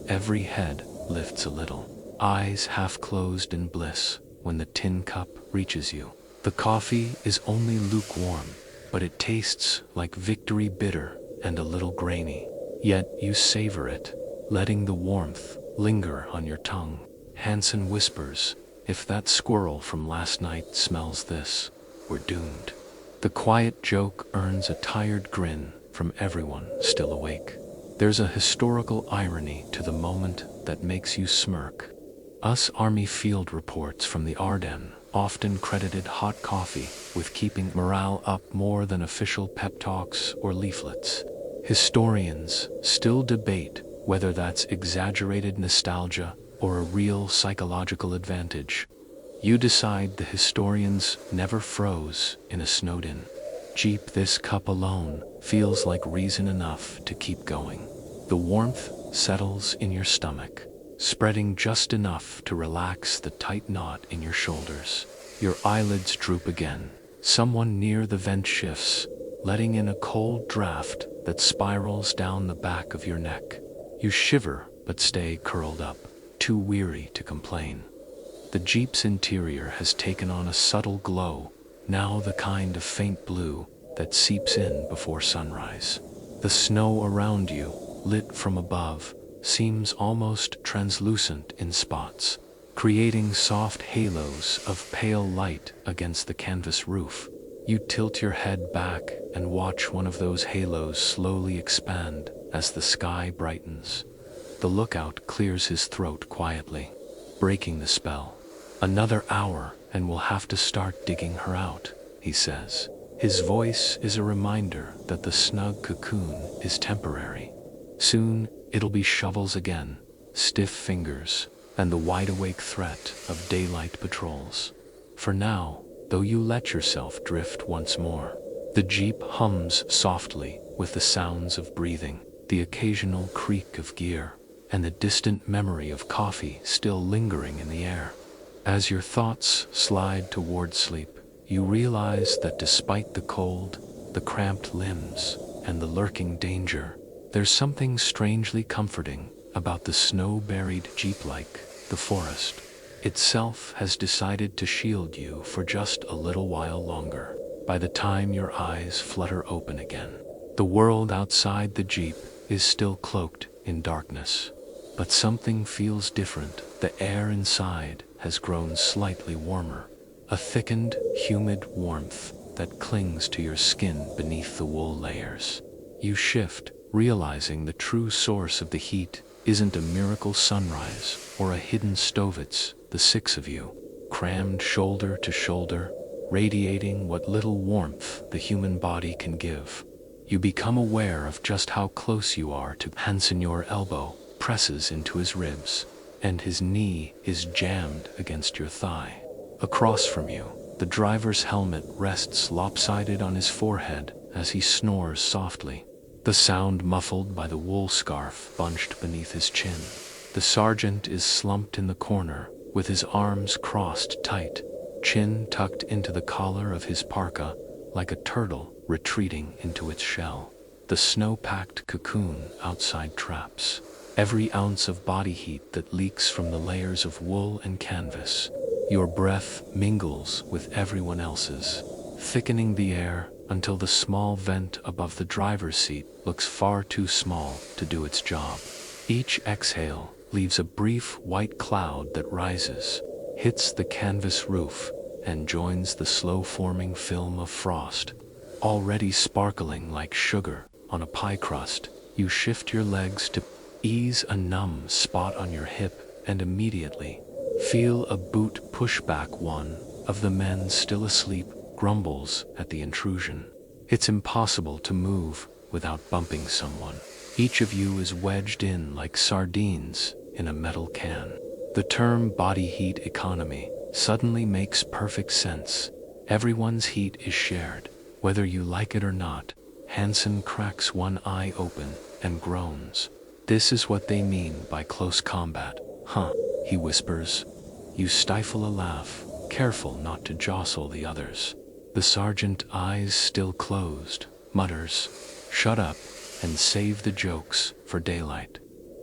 Every head lifts a little, eyes half closed in bliss when the tin cup reaches you. The coffee is only lukewarm, but it tastes like victory, bitter and a little grainy. Yet you savor it, letting the warmth linger on your tongue. Hansen whispers, "If that squirrel from last night smells this, we're doomed." The quiet joke earns a tired grin from everyone still awake. There's a historical irony to the moment that makes you smirk. Us Army field reports from the Ardennes often credited hot coffee with keeping morale up more than official pep talks or leaflets. Historians still debate whether that's exaggerated nostalgia or a real psychological advantage. You decide the historians never froze in a snowed-in jeep. This cup alone feels like reason enough to keep going. The warmth settles in your stomach, spreading just enough to relax the tight knot in your shoulders. Your eyelids droop again. Someone near the vent shifts, letting in a cold draft that spirals down the back of your neck. You shiver but stay curled up, too weary to complain. The jeep's interior has taken on a subtle glow, now the kind of faint blue that seeps in before sunrise. The snow around you, lit from above, seems almost translucent in spots, creating soft halos of pale light against the canvas roof. You tilt your head back and watch one of those halos slowly expand as the sky brightens. The lookout clears his throat quietly, breaking the spell. "Another hour and we'll have to start digging her out," he says. His voice is a reminder that the snug cocoon is temporary. Soon it'll be shovels again, stiff fingers, and the wide-awake threat of daylight patrols. For now, though, you let yourself drift once more. The jeep hums softly with the sounds of breathing, the occasional creak of gear, and the distant memory of coffee still lingering in the air. As your thoughts slide toward sleep, you realize that despite the cold, the cramped limbs, and the lurking danger, there's something strangely comforting about the snow-buried jeep. Like the forest itself has decided to shield you for just a little while longer. By the time your eyes flutter open again, the world outside the jeep is still cloaked in darkness. But something feels different. The air inside has grown slightly warmer, a thickened, humid warmth that clings to your skin beneath the wool layers. You shift, realizing the true source of the heat isn't a miracle sunrise or a hidden stove. It's the six of you, crammed shoulder to shoulder, radiating what little warmth the human body can give. You become aware of just how close you are to Hansen. Your elbow presses into his ribs, and his knee is jammed against your thigh. Across from you, the driver's helmet rests lopsided on his forehead as he snores softly, the sound muffled by the wool scarf bunched beneath his chin. The sergeant is slumped in the corner, with his arms crossed tight, chin tucked into the collar of his parka, like a turtle retreating into its shell. The snow-packed cocoon outside traps every ounce of body heat that leaks from the layers of wool and canvas. Your breath mingles with everyone else's, thickening the air until the small vent above the driver's seat looks far too small to do its job. Each exhale leaves a brief white cloud that rises, hits the canvas roof, and joins the slow-forming film of frost, already sparkling like sugar on a pie crust. You shift your legs to ease a numb spot on your hip and immediately feel a boot push back. One of the men still asleep grumbles at the intrusion. It's impossible to move without bumping someone. Each of you is wedged in like sardines in a metal can. The term body heat economy suddenly makes perfect sense. Everyone's heat is shared, whether you like it or not. Hansen cracks one eye open and groans. "This is what they mean by close combat, huh?" he whispers. You stifle a laugh, careful not to jostle the others. The sergeant, eyes still closed, mutters, "Shut up, and save the jokes for daylight.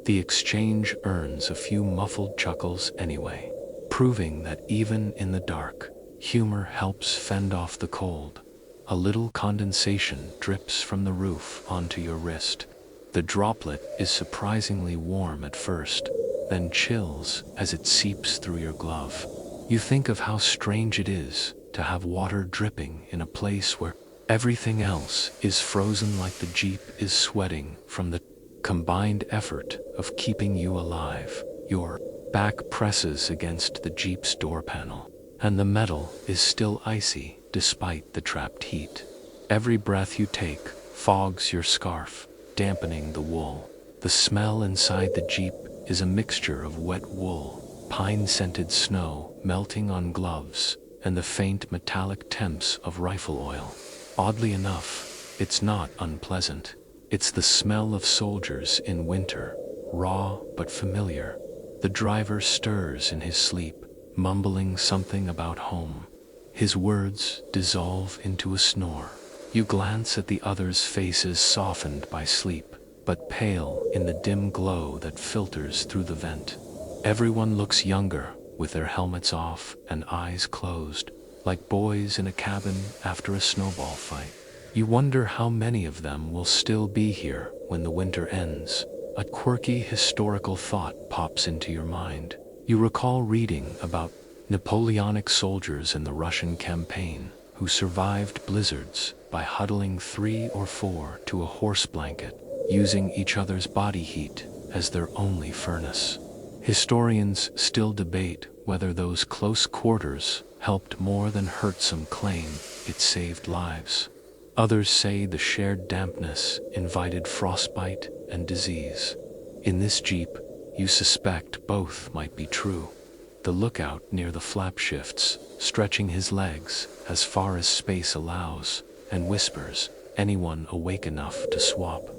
The exchange earns a few muffled chuckles anyway, proving that even in the dark, humor helps fend off the cold. A little condensation drips from the roof onto your wrist. The droplet is surprisingly warm at first, then chills as it seeps through your glove. You think of how strange it is to have water dripping in a place where everything else is frozen, like the Jeep is sweating from the combined effort of keeping you alive. Your back presses against the Jeep's door panel, and the metal is still icy despite the trapped heat. Every breath you take fogs your scarf, dampening the wool. The smell inside the Jeep is a mixture of wet wool, pine-scented snow melting on gloves, and the faint metallic temps of rifle oil. Oddly enough, it's not unpleasant. It's the smell of soldiers in winter, raw but familiar. The driver stirs in his sleep, mumbling something about home. His words dissolve into a snore. You glance at the others' faces softened by sleep, but pale in the dim glow that filters through the vent. Everyone looks younger, with their helmets off and eyes closed, like boys in a cabin after a snowball fight. You wonder how many of them will still be here when the winter ends. A quirky historical thought pops into your mind. You recall reading about Napoleonic soldiers in the Russian campaign who survived blizzards by huddling 3 or 4 to a horse blanket, using each other's body heat as their only furnace. Historians still debate whether those close quarters helped more than hurt. Some claim it saved lives. Others say the shared dampness invited frostbite and disease. In this Jeep, you suspect both might be true. The lookout near the flap shifts, stretching his legs as far as space allows, and whispers, "Anyone awake enough to swap?"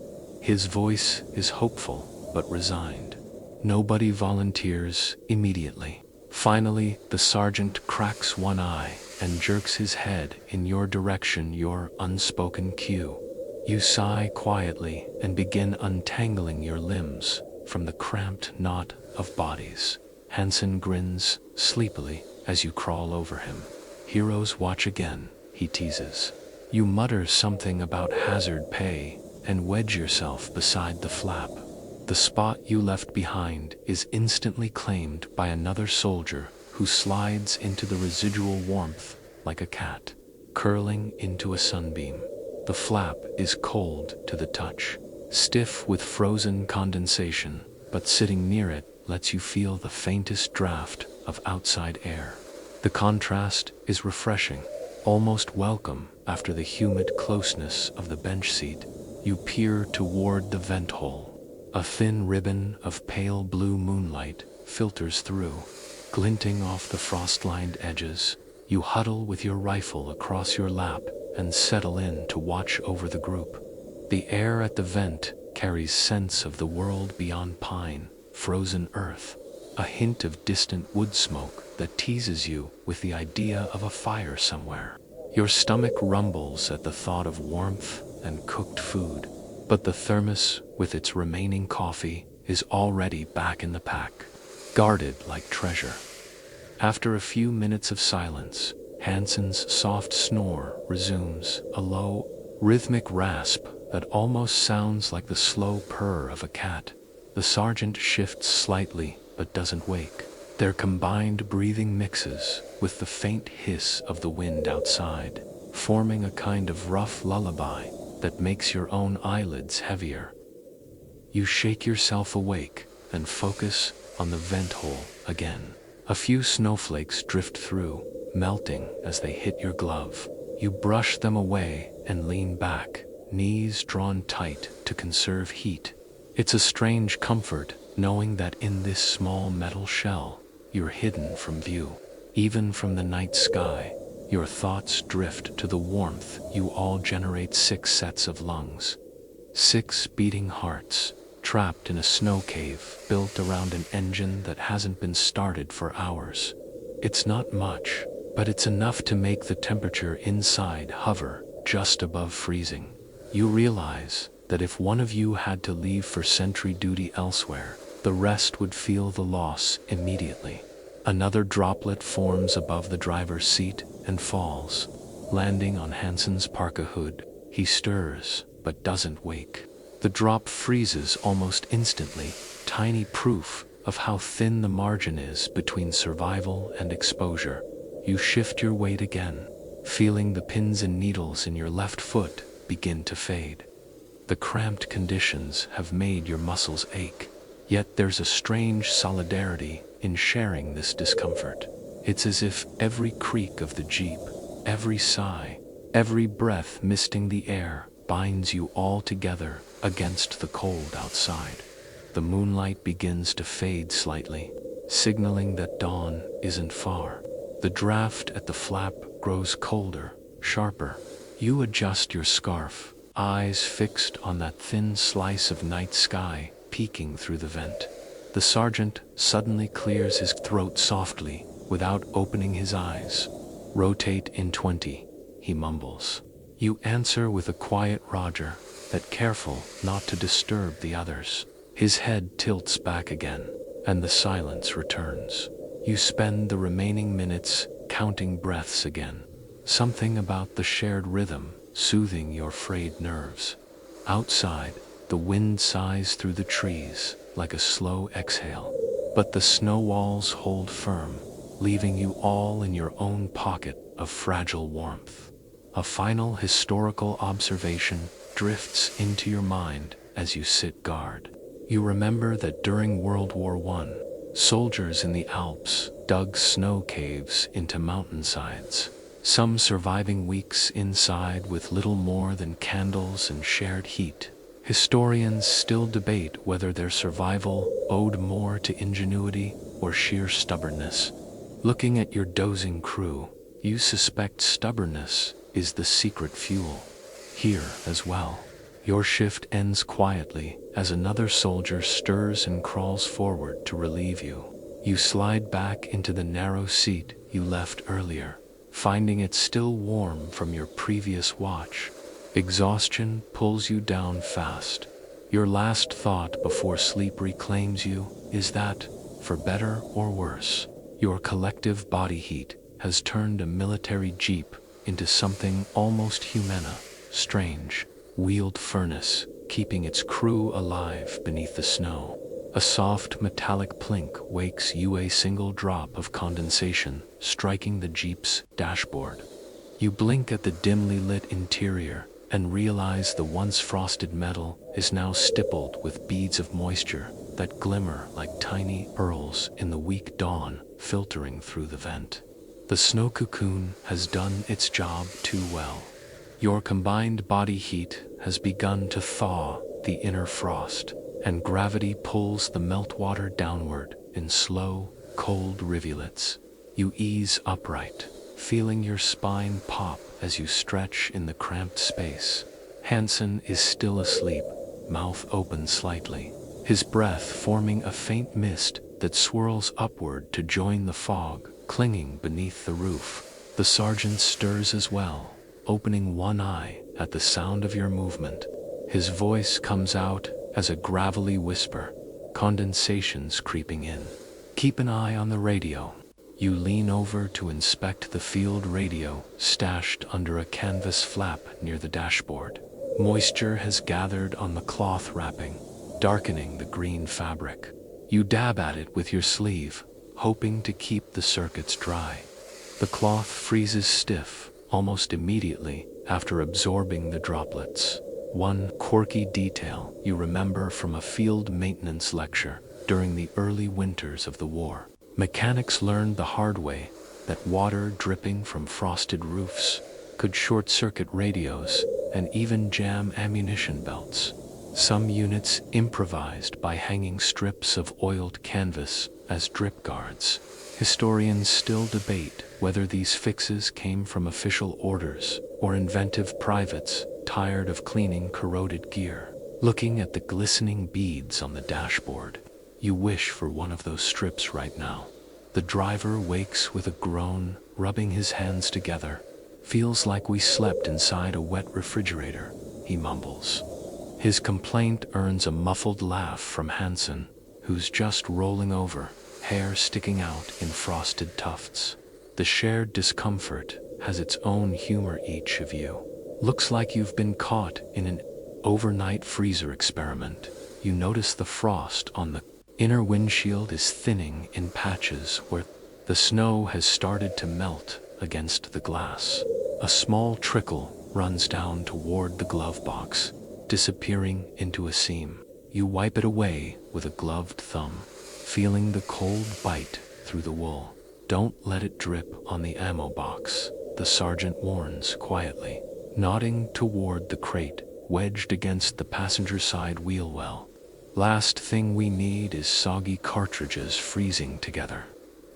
His voice is hopeful but resigned. Nobody volunteers immediately. Finally, the sergeant cracks one eye and jerks his head in your direction, your unspoken cue. You sigh quietly and begin untangling your limbs from the cramped knot of bodies. Hansen grins sleepily as you crawl over him. "Heroes watch again," he teases. You mutter something about hazard pay and wedge yourself beside the flap. The spot you left behind is instantly claimed by another soldier who slides into the residual warmth like a cat, curling into a sunbeam. The flap is cold to the touch, stiff with frozen condensation, but sitting near it lets you feel the faintest draft of outside air. The contrast is refreshing, almost welcome after the humid closeness of the bench seat. You peer toward the vent hole. A thin ribbon of pale blue moonlight filters through, glinting off the frost-lined edges. You huddle with your rifle across your lap and settle in to watch over the group. The air at the vent carries scents of the world beyond pine, frozen earth, a hint of distant wood smoke that teases you with the idea of a fire somewhere. Your stomach rumbles at the thought of warmth and cooked food, but the thermos with its remaining coffee is already back in the pack, guarded like treasure. After a few minutes of silence, Hansen's soft snore resumes, a low, rhythmic rasp that almost sounds like the slow purr of a cat. The sergeant shifts slightly but doesn't wake. Their combined breathing mixes with the faint hiss of the wind outside, forming a kind of rough lullaby that makes your own eyelids heavier. You shake yourself awake and focus on the vent hole again. A few snowflakes drift through, melting as they hit your glove. You brush them away and lean back, knees drawn tight to conserve heat. It's a strange comfort knowing that in this small metal shell, you're hidden from view. Even from the night sky, your thoughts drift to the warmth you all generate. 6 sets of lungs. 6 beating hearts, trapped in a snow cave built around an engine that hasn't been started for hours. It's not much, but it's enough to make the temperature inside hover just above freezing. You realize that if one of you had to leave for sentry duty elsewhere, the rest would feel the loss immediately. Another droplet forms above the driver's seat and falls, landing on Hansen's parka hood. He stirs, but doesn't wake. The drop freezes almost instantly, tiny proof of how thin the margin is between survival and exposure. You shift your weight again, feeling the pins and needles in your left foot begin to fade. The cramped conditions have made your muscles ache, yet there's a strange solidarity in sharing this discomfort. It's as if every creak of the Jeep, every sigh, every breath misting the air binds you all together against the cold outside. The moonlight begins to fade slightly, signaling that dawn isn't far. The draft at the flap grows colder, sharper. You adjust your scarf, eyes fixed on that thin slice of night sky peeking through the vent. The sergeant suddenly clears his throat softly without opening his eyes. "Rotate in 20, he mumbles. You answer with a quiet Roger, that careful not to disturb the others. His head tilts back again, and the silence returns. You spend the remaining minutes counting breaths again. Something about the shared rhythm soothing your frayed nerves. Outside, the wind sighs through the trees like a slow exhale, but the snow walls hold firm, leaving you all in your own pocket of fragile warmth. A final historical observation drifts into your mind as you sit guard. You remember that during World War I, soldiers in the Alps dug snow caves into mountainsides, some surviving weeks inside with little more than candles and shared heat. Historians still debate whether their survival owed more to ingenuity or sheer stubbornness. Looking at your dozing crew, you suspect stubbornness is the secret fuel. Here as well, your shift ends quietly as another soldier stirs and crawls forward to relieve you. You slide back into the narrow seat you left earlier, finding it still warm from your previous watch. Exhaustion pulls you down fast. Your last thought before sleep reclaims you is that, for better or worse, your collective body heat has turned a military jeep into something almost humana, strange, wheeled furnace, keeping its crew alive beneath the snow. A soft metallic plink wakes you, a single drop of condensation striking the jeep's dashboard. You blink at the dimly lit interior and realize the once frosted metal is now stippled with beads of moisture that glimmer like tiny pearls in the weak dawn filtering through the vent. The snow cocoon has done its job too well. Your combined body heat has begun to thaw the inner frost, and gravity pulls the meltwater downward in slow, cold rivulets. You ease upright, feeling your spine pop as you stretch in the cramped space. Hansen is still asleep, mouth open slightly, his breath forming a faint mist that swirls upward to join the fog clinging beneath the roof. The sergeant stirs as well, opening one eye at the sound of your movement. His voice comes out as a gravelly whisper, condensations creeping in. Keep an eye on the radio. You lean over to inspect the field radio stashed under a canvas flap near the dashboard. Moisture has gathered on the cloth wrapping, darkening the green fabric. You dab at it with your sleeve, hoping to keep the circuits dry. The cloth freezes stiff almost immediately after absorbing the droplets. One quirky detail you remember from a field maintenance lecture during the early winters of the war. Mechanics learned the hard way that water dripping from frosted roofs could short-circuit radios and even jam ammunition belts. Some units improvised by hanging strips of oiled canvas as drip guards. Historians still debate whether these fixes came from official orders or inventive privates tired of cleaning corroded gear. Looking at the glistening beads on the dashboard, you wish for one of those strips right now. The driver wakes with a groan, rubbing his hands together. Feels like we slept inside a wet refrigerator, he mumbles. His complaint earns a muffled laugh from Hansen, who's just rolling over, hair sticking out in frosted tufts. The shared discomfort has its own humor. Each of you looks like you've been caught in an overnight freezer experiment. You notice the frost on the inner windshield is thinning in patches where the snow has started to melt against the glass. A small trickle runs down toward the glove box, disappearing into a seam. You wipe it away with a gloved thumb, feeling the cold bite through the wool. Don't let it drip on the ammo box, the sergeant warns quietly, nodding toward the crate wedged against the passenger side wheel well. Last thing we need is soggy cartridges freezing together.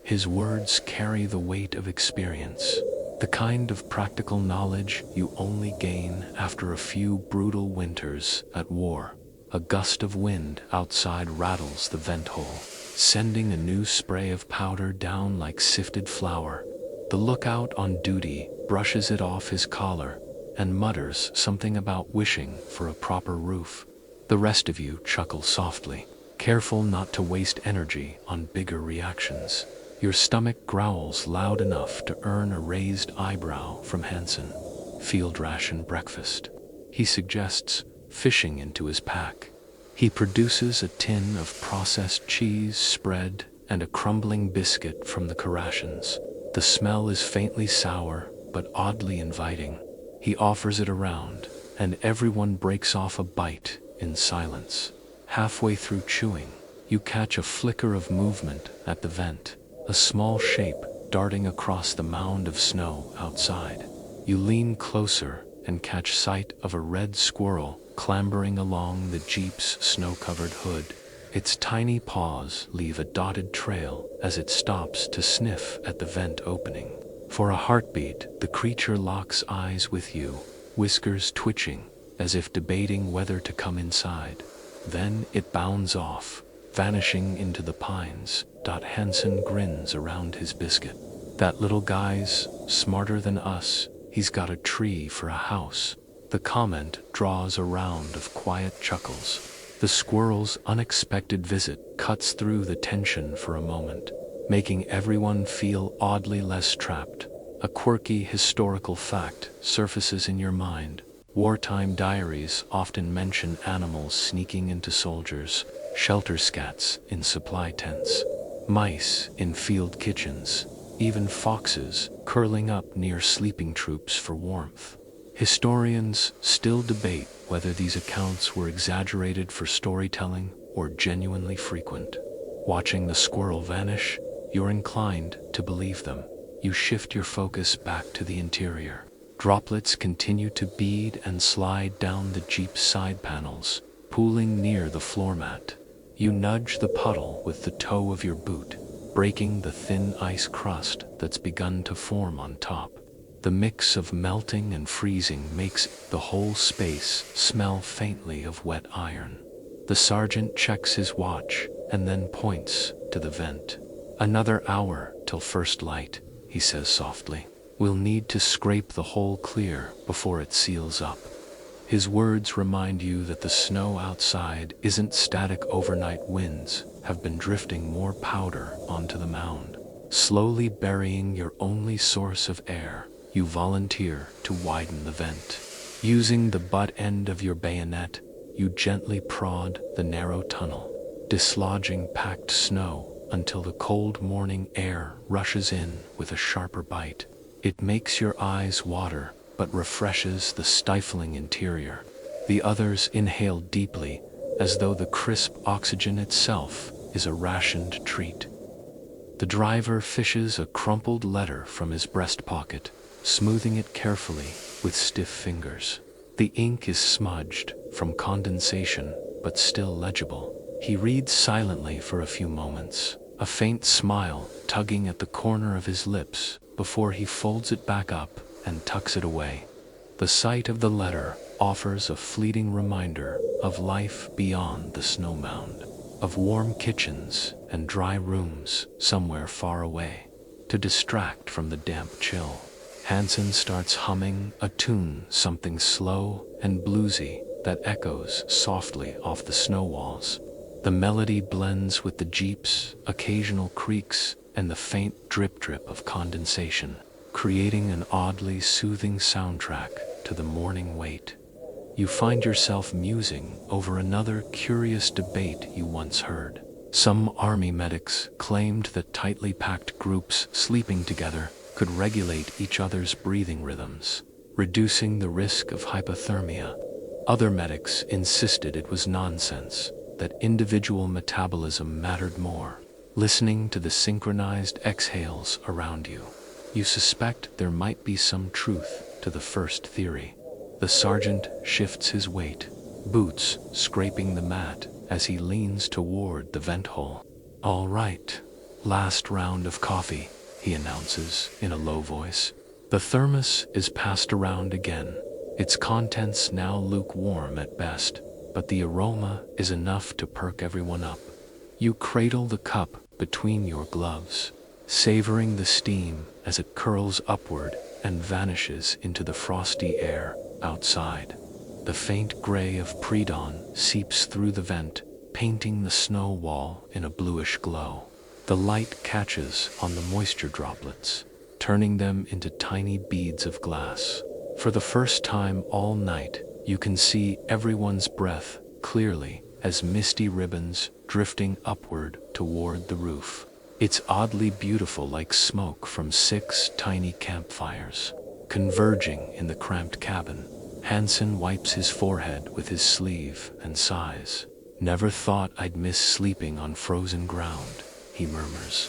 His words carry the weight of experience, the kind of practical knowledge you only gain after a few brutal winters at war. A gust of wind outside rattles the vent hole, sending a new spray of powder down like sifted flour. The lookout on duty brushes it off his collar and mutters something about wishing for a proper roof. The rest of you chuckle softly, careful not to waste energy on bigger reactions. Your stomach growls loud enough to earn a raised eyebrow from Hansen. Field ration breakfast, he suggests, fishing into his pack. He produces a tin of processed cheese spread and a crumbling biscuit from the rations. The smell is faintly sour, but oddly inviting. He offers it around, and everyone breaks off a bite in silence. Halfway through chewing, you catch a flicker of movement at the vent, a small shape darting across the mound of snow outside. You lean closer and catch sight of a red squirrel clambering along the Jeep's snow-covered hood. Its tiny paws leave a dotted trail as it stops to sniff at the vent opening. For a heartbeat, the creature locks eyes with you, whiskers twitching, as if debating whether to come inside. Then it bounds off, vanishing into the pines. Hansen grins around his biscuit. That little guy's smarter than us. He's got a tree for a house. The comment draws a round of quiet chuckles. The squirrel's unexpected visit cuts through the tension for a moment, making everyone feel oddly less trapped. A quirky historical fact surfaces in your mind. Wartime diaries often mention animals sneaking into soldiers, shelter scats in supply tents, mice in field kitchens, even foxes curling up near sleeping troops for warmth. Historians still debate whether these accounts were exaggerated for storytelling or genuinely frequent. Watching the squirrel vanish, you're inclined to believe them. You shift your focus back to the interior. Droplets continue to bead and slide down the Jeep's side panels, pooling near the floor mat. You nudge the puddle with the toe of your boot, breaking the thin ice crust that's begun to form on top. The mix of melting and freezing makes the whole space smell faintly of wet iron. The sergeant checks his watch and then points to the vent. "Another hour till first light," he says softly. "We'll need to scrape the hole clear before it seals up." His words remind you that the snow outside isn't static. Overnight winds have been drifting more powder onto the mound, slowly burying your only source of air. You volunteer to widen the vent. Using the butt end of your bayonet, you gently prod the narrow tunnel, dislodging packed snow until the cold morning air rushes in with a sharper bite. It makes your eyes water, but refreshes the stifling interior. The others inhale deeply, as though the crisp oxygen itself is a rationed treat. The driver fishes a crumpled letter from his breast pocket, smoothing it carefully with stiff fingers. The ink is smudged from condensation, but still legible. He reads silently for a few moments, a faint smile tugging at the corner of his lips before he folds it back up and tucks it away. The sight of the letter offers a fleeting reminder of life beyond the snow mound, of warm kitchens and dry rooms somewhere far away. To distract from the damp chill, Hansen starts humming a tune, something slow and bluesy, that echoes softly off the snow walls. The melody blends with the Jeep's occasional creaks and the faint drip-drip of condensation, creating an oddly soothing soundtrack to the morning wait. You find yourself musing over another curious debate you once heard. Some army medics claimed that tightly packed groups sleeping together could regulate each other's breathing rhythms, reducing the risk of hypothermia. Other medics insisted it was nonsense, that individual metabolism mattered more. Listening to the synchronized exhales around you, you suspect there might be some truth to the first theory. The sergeant shifts his weight, boots scraping the mat as he leans toward the vent hole. "All right, last round of coffee," he announces in a low voice. The thermos is passed around again, its contents now lukewarm at best, but the aroma is enough to perk everyone up. You cradle the cup between your gloves, savoring the steam as it curls upward and vanishes into the frosty air outside. The faint gray of pre-dawn seeps through the vent, painting the snow wall in a bluish glow. The light catches on the moisture droplets, turning them into tiny beads of glass. For the first time all night, you can see everyone's breath clearly as misty ribbons drifting upward toward the roof. It's oddly beautiful, like smoke from 6 tiny campfires, converging in the cramped cabin. Hansen wipes his forehead with his sleeve and sighs. "Never thought I'd miss sleeping on frozen ground," he murmurs.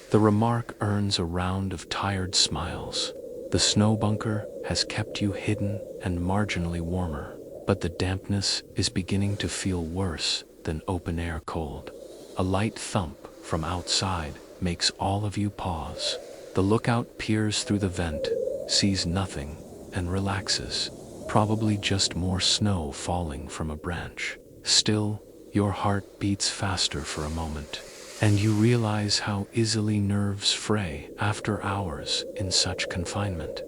The remark earns a round of tired smiles. The snow bunker has kept you hidden and marginally warmer, but the dampness is beginning to feel worse than open-air cold. A light thump from outside makes all of you pause. The lookout peers through the vent, sees nothing, and relaxes. Probably just more snow falling from a branch. Still, your heart beats faster for a moment, and you realize how easily nerves fray after hours in such confinement.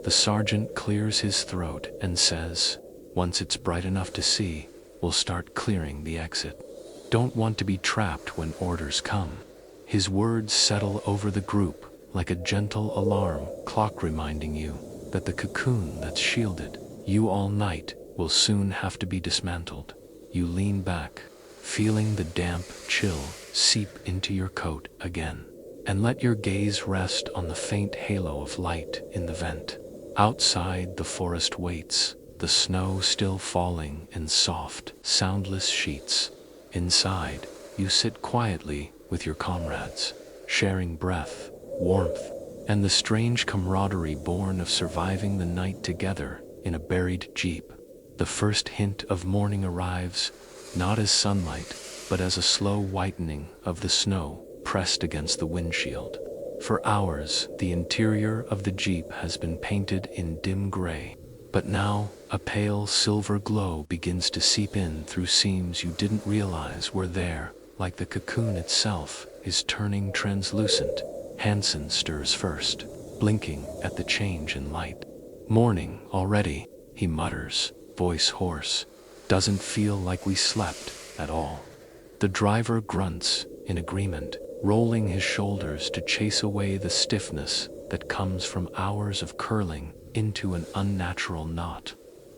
The sergeant clears his throat and says, "Once it's bright enough to see, we'll start clearing the exit. Don't want to be trapped when orders come." His words settle over the group like a gentle alarm clock reminding you that the cocoon that's shielded you all night will soon have to be dismantled. You lean back, feeling the damp chill seep into your coat again, and let your gaze rest on the faint halo of light in the vent. Outside, the forest waits, the snow still falling in soft, soundless sheets. Inside, you sit quietly with your comrades, sharing breath, warmth, and the strange camaraderie born of surviving the night together in a buried jeep. The first hint of morning arrives, not as sunlight, but as a slow whitening of the snow pressed against the windshield. For hours, the interior of the jeep has been painted in dim gray, but now a pale silver glow begins to seep in through seams you didn't realize were there, like the cocoon itself is turning translucent. Hansen stirs first, blinking at the change in light. "Morning already," he mutters, voice hoarse. "Doesn't feel like we slept at all." The driver grunts in agreement, rolling his shoulders to chase away the stiffness that comes from hours of curling into an unnatural knot.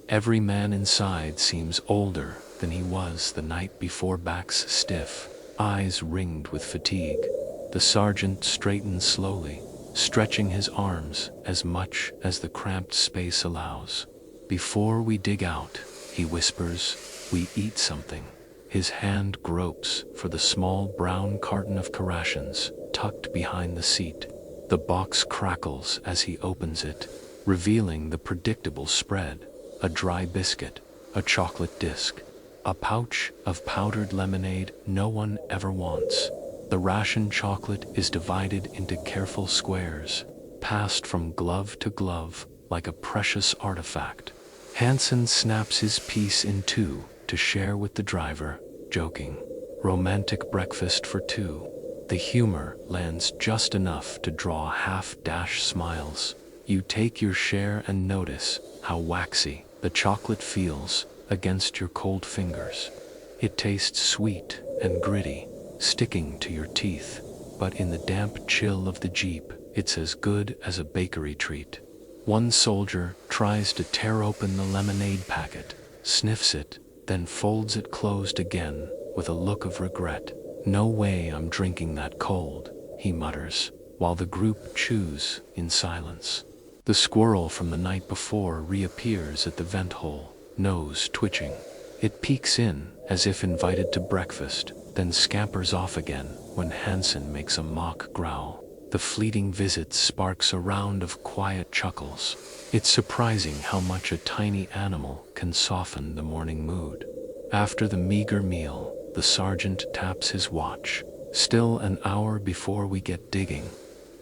Every man inside seems older than he was the night before, backs stiff, eyes ringed with fatigue. The sergeant straightens slowly, stretching his arms as much as the cramped space allows. "Before we dig out," he whispers, "we eat something." His hand gropes for the small brown carton of rations tucked behind the seat. The box crackles as he opens it, revealing the predictable spread: a dry biscuit, a chocolate disc, a pouch of powdered lemonade no one ever wants. The ration chocolate is divided into careful squares, passed from glove to glove like a precious artifact. Hansen snaps his piece in two to share with the driver, joking, "Romantic breakfast for two." The humor lands just enough to draw half-dash smiles. You take your share and notice how waxy the chocolate feels against your cold fingers. It tastes sweet and gritty, sticking to your teeth, but in the damp chill of the Jeep, it's as good as a bakery treat. One soldier tries to tear open the lemonade packet, sniffs it, then folds it closed again with a look of regret. "No way I'm drinking that cold," he mutters, while the group chews in silence. The squirrel from the night before reappears at the vent hole, nose twitching. It peeks in as if invited to breakfast, then scampers off again when Hansen makes a mock growl. The fleeting visit sparks a round of quiet chuckles. It's surprising how much a tiny animal can soften the morning mood. After the meager meal, the sergeant taps his watch. "Still an hour before we get digging.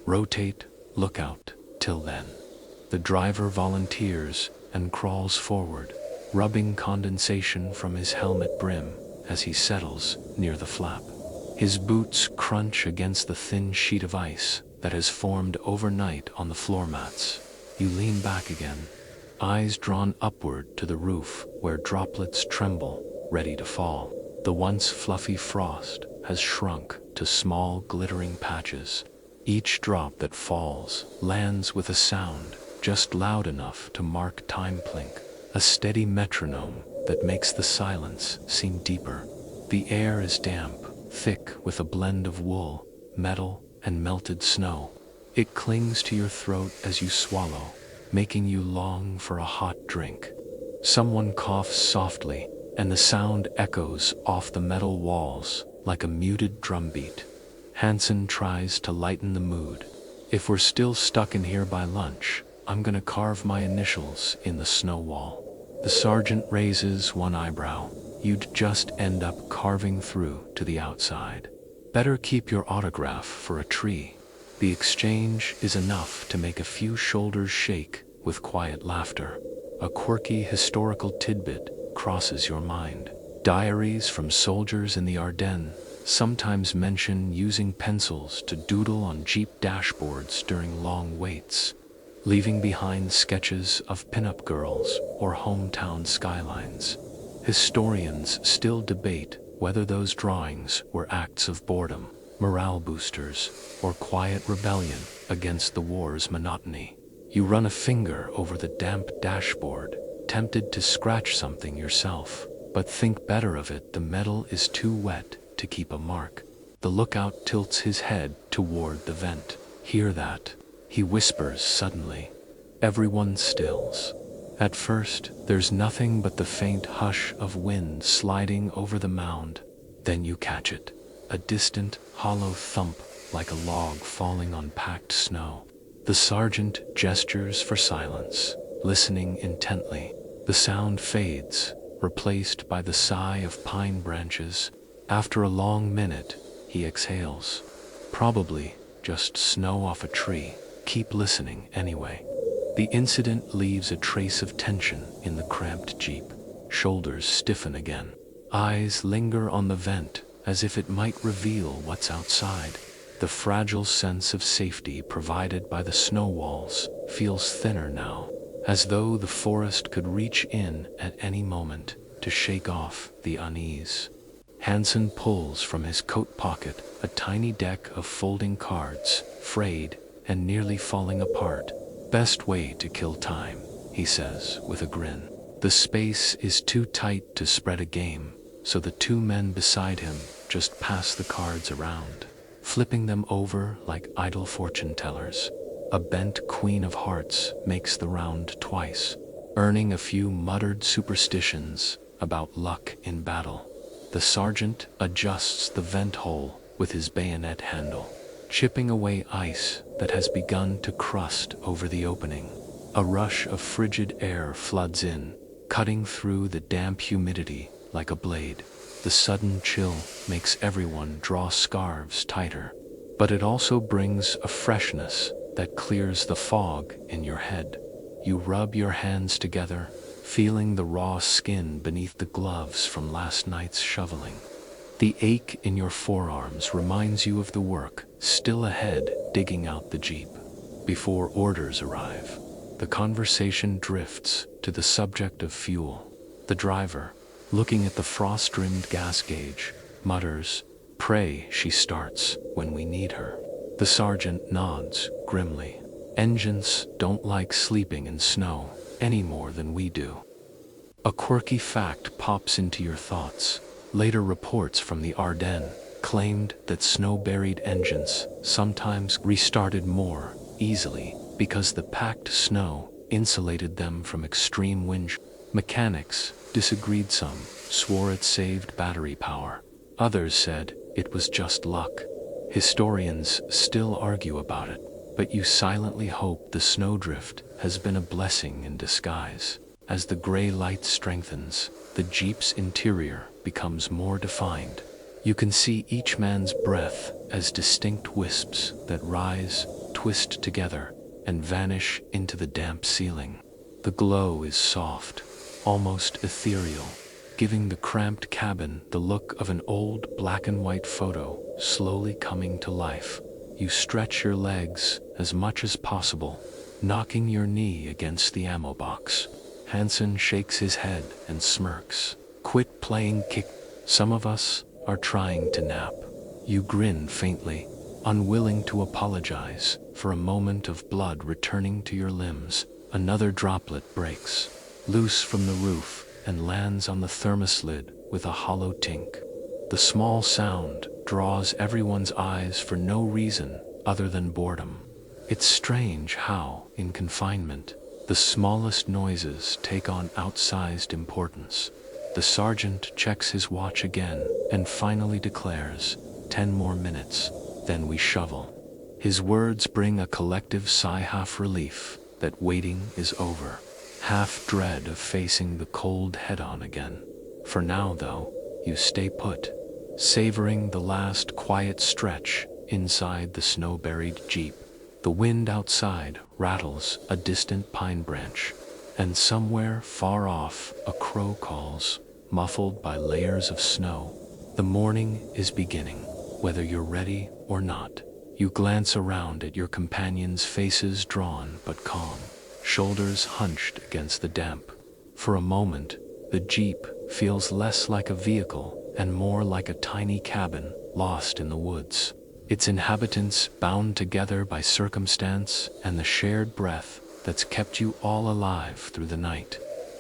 Rotate, look out, till then." The driver volunteers and crawls forward, rubbing condensation from his helmet brim as he settles near the flap. His boots crunch against the thin sheet of ice that has formed overnight on the floor mats. You lean back again, eyes drawn upward to the roof where droplets tremble, ready to fall. The once fluffy frost has shrunk to small glittering patches. Each drop that falls lands with a sound just loud enough to mark time plink, a steady metronome that makes the silence seem deeper. The air is damp, thick with a blend of wool, metal, and melted snow. It clings to your throat as you swallow, making you long for a hot drink. Someone coughs softly, and the sound echoes off the metal walls like a muted drumbeat. Hansen tries to lighten the mood. "If we're still stuck in here by lunch, I'm gonna carve my initials in the snow wall." The sergeant raises one eyebrow. "You'd just end up carving through to the outside. Better keep your autograph for a tree." The exchange is enough to make a few shoulders shake with quiet laughter. A quirky historical tidbit crosses your mind. Diaries from soldiers in the Ardennes sometimes mention using pencils to doodle on Jeep dashboards during long waits, leaving behind sketches of pinup girls or hometown skylines. Historians still debate whether those drawings were acts of boredom, morale boosters, or quiet rebellion against the war's monotony. You run a finger over the damp dashboard, tempted to scratch something yourself, but think better of it. The metal is too wet to keep a mark. The lookout tilts his head toward the vent. "Hear that?" he whispers suddenly. Everyone stills. At first, there's nothing but the faint hush of wind sliding over the mound. Then you catch it. A distant, hollow thump like a log falling on packed snow. The sergeant gestures for silence, listening intently. The sound fades, replaced by the sigh of pine branches. After a long minute, he exhales. "Probably just snow off a tree. Keep listening anyway." The incident leaves a trace of tension in the cramped Jeep. Shoulders stiffen again. Eyes linger on the vent as if it might reveal what's outside. The fragile sense of safety provided by the snow walls feels thinner now, as though the forest could reach in at any moment to shake off the unease. Hansen pulls from his coat pocket a tiny deck of folding cards, frayed and nearly falling apart. "Best way to kill time," he says with a grin. The space is too tight to spread a game, so the two men beside him just pass the cards around, flipping them over like idle fortune tellers. A bent queen of hearts makes the round twice, earning a few muttered superstitions about luck in battle. The sergeant adjusts the vent hole with his bayonet handle, chipping away ice that has begun to crust over the opening. A rush of frigid air floods in, cutting through the damp humidity like a blade. The sudden chill makes everyone draw scarves tighter, but it also brings a freshness that clears the fog in your head. You rub your hands together, feeling the raw skin beneath the gloves from last night's shoveling. The ache in your forearms reminds you of the work still ahead digging out the Jeep. Before orders arrive, the conversation drifts to the subject of fuel. The driver, looking at the frost-rimmed gas gauge, mutters, "Pray she starts when we need her." The sergeant nods grimly. Engines don't like sleeping in snow any more than we do. A quirky fact pops into your thoughts. Later reports from the Ardennes claimed that snow-buried engines sometimes restarted more easily because the packed snow insulated them from extreme wind. Mechanics disagreed. Some swore it saved battery power. Others said it was just luck. Historians still argue about it, but you silently hope the snowdrift has been a blessing in disguise. As the gray light strengthens, the Jeep's interior becomes more defined. You can see each man's breath as distinct wisps that rise, twist together, and vanish into the damp ceiling. The glow is soft, almost ethereal, giving the cramped cabin the look of an old black and white photo slowly coming to life. You stretch your legs as much as possible, knocking your knee against the ammo box. Hansen shakes his head and smirks. "Quit playing kick. Some of us are trying to nap." You grin faintly, unwilling to apologize for a moment of blood returning to your limbs. Another droplet breaks, loose from the roof, and lands on the thermos lid with a hollow tink. The small sound draws everyone's eyes for no reason other than boredom. It's strange how, in confinement, the smallest noises take on outsized importance. The sergeant checks his watch again and finally declares, 10 more minutes, then we shovel." His words bring a collective sigh, half relief that waiting is over, half dread of facing the cold head-on again. For now, though, you stay put, savoring the last quiet stretch inside the snow-buried Jeep. The wind outside rattles a distant pine branch, and somewhere far off a crow calls, muffled by layers of snow. The morning is beginning, whether you're ready or not. You glance around at your companions' faces, drawn but calm, shoulders hunched against the damp. For a moment, the Jeep feels less like a vehicle and more like a tiny cabin lost in the woods. Its inhabitants bound together by circumstance and the shared breath that's kept you all alive through the night.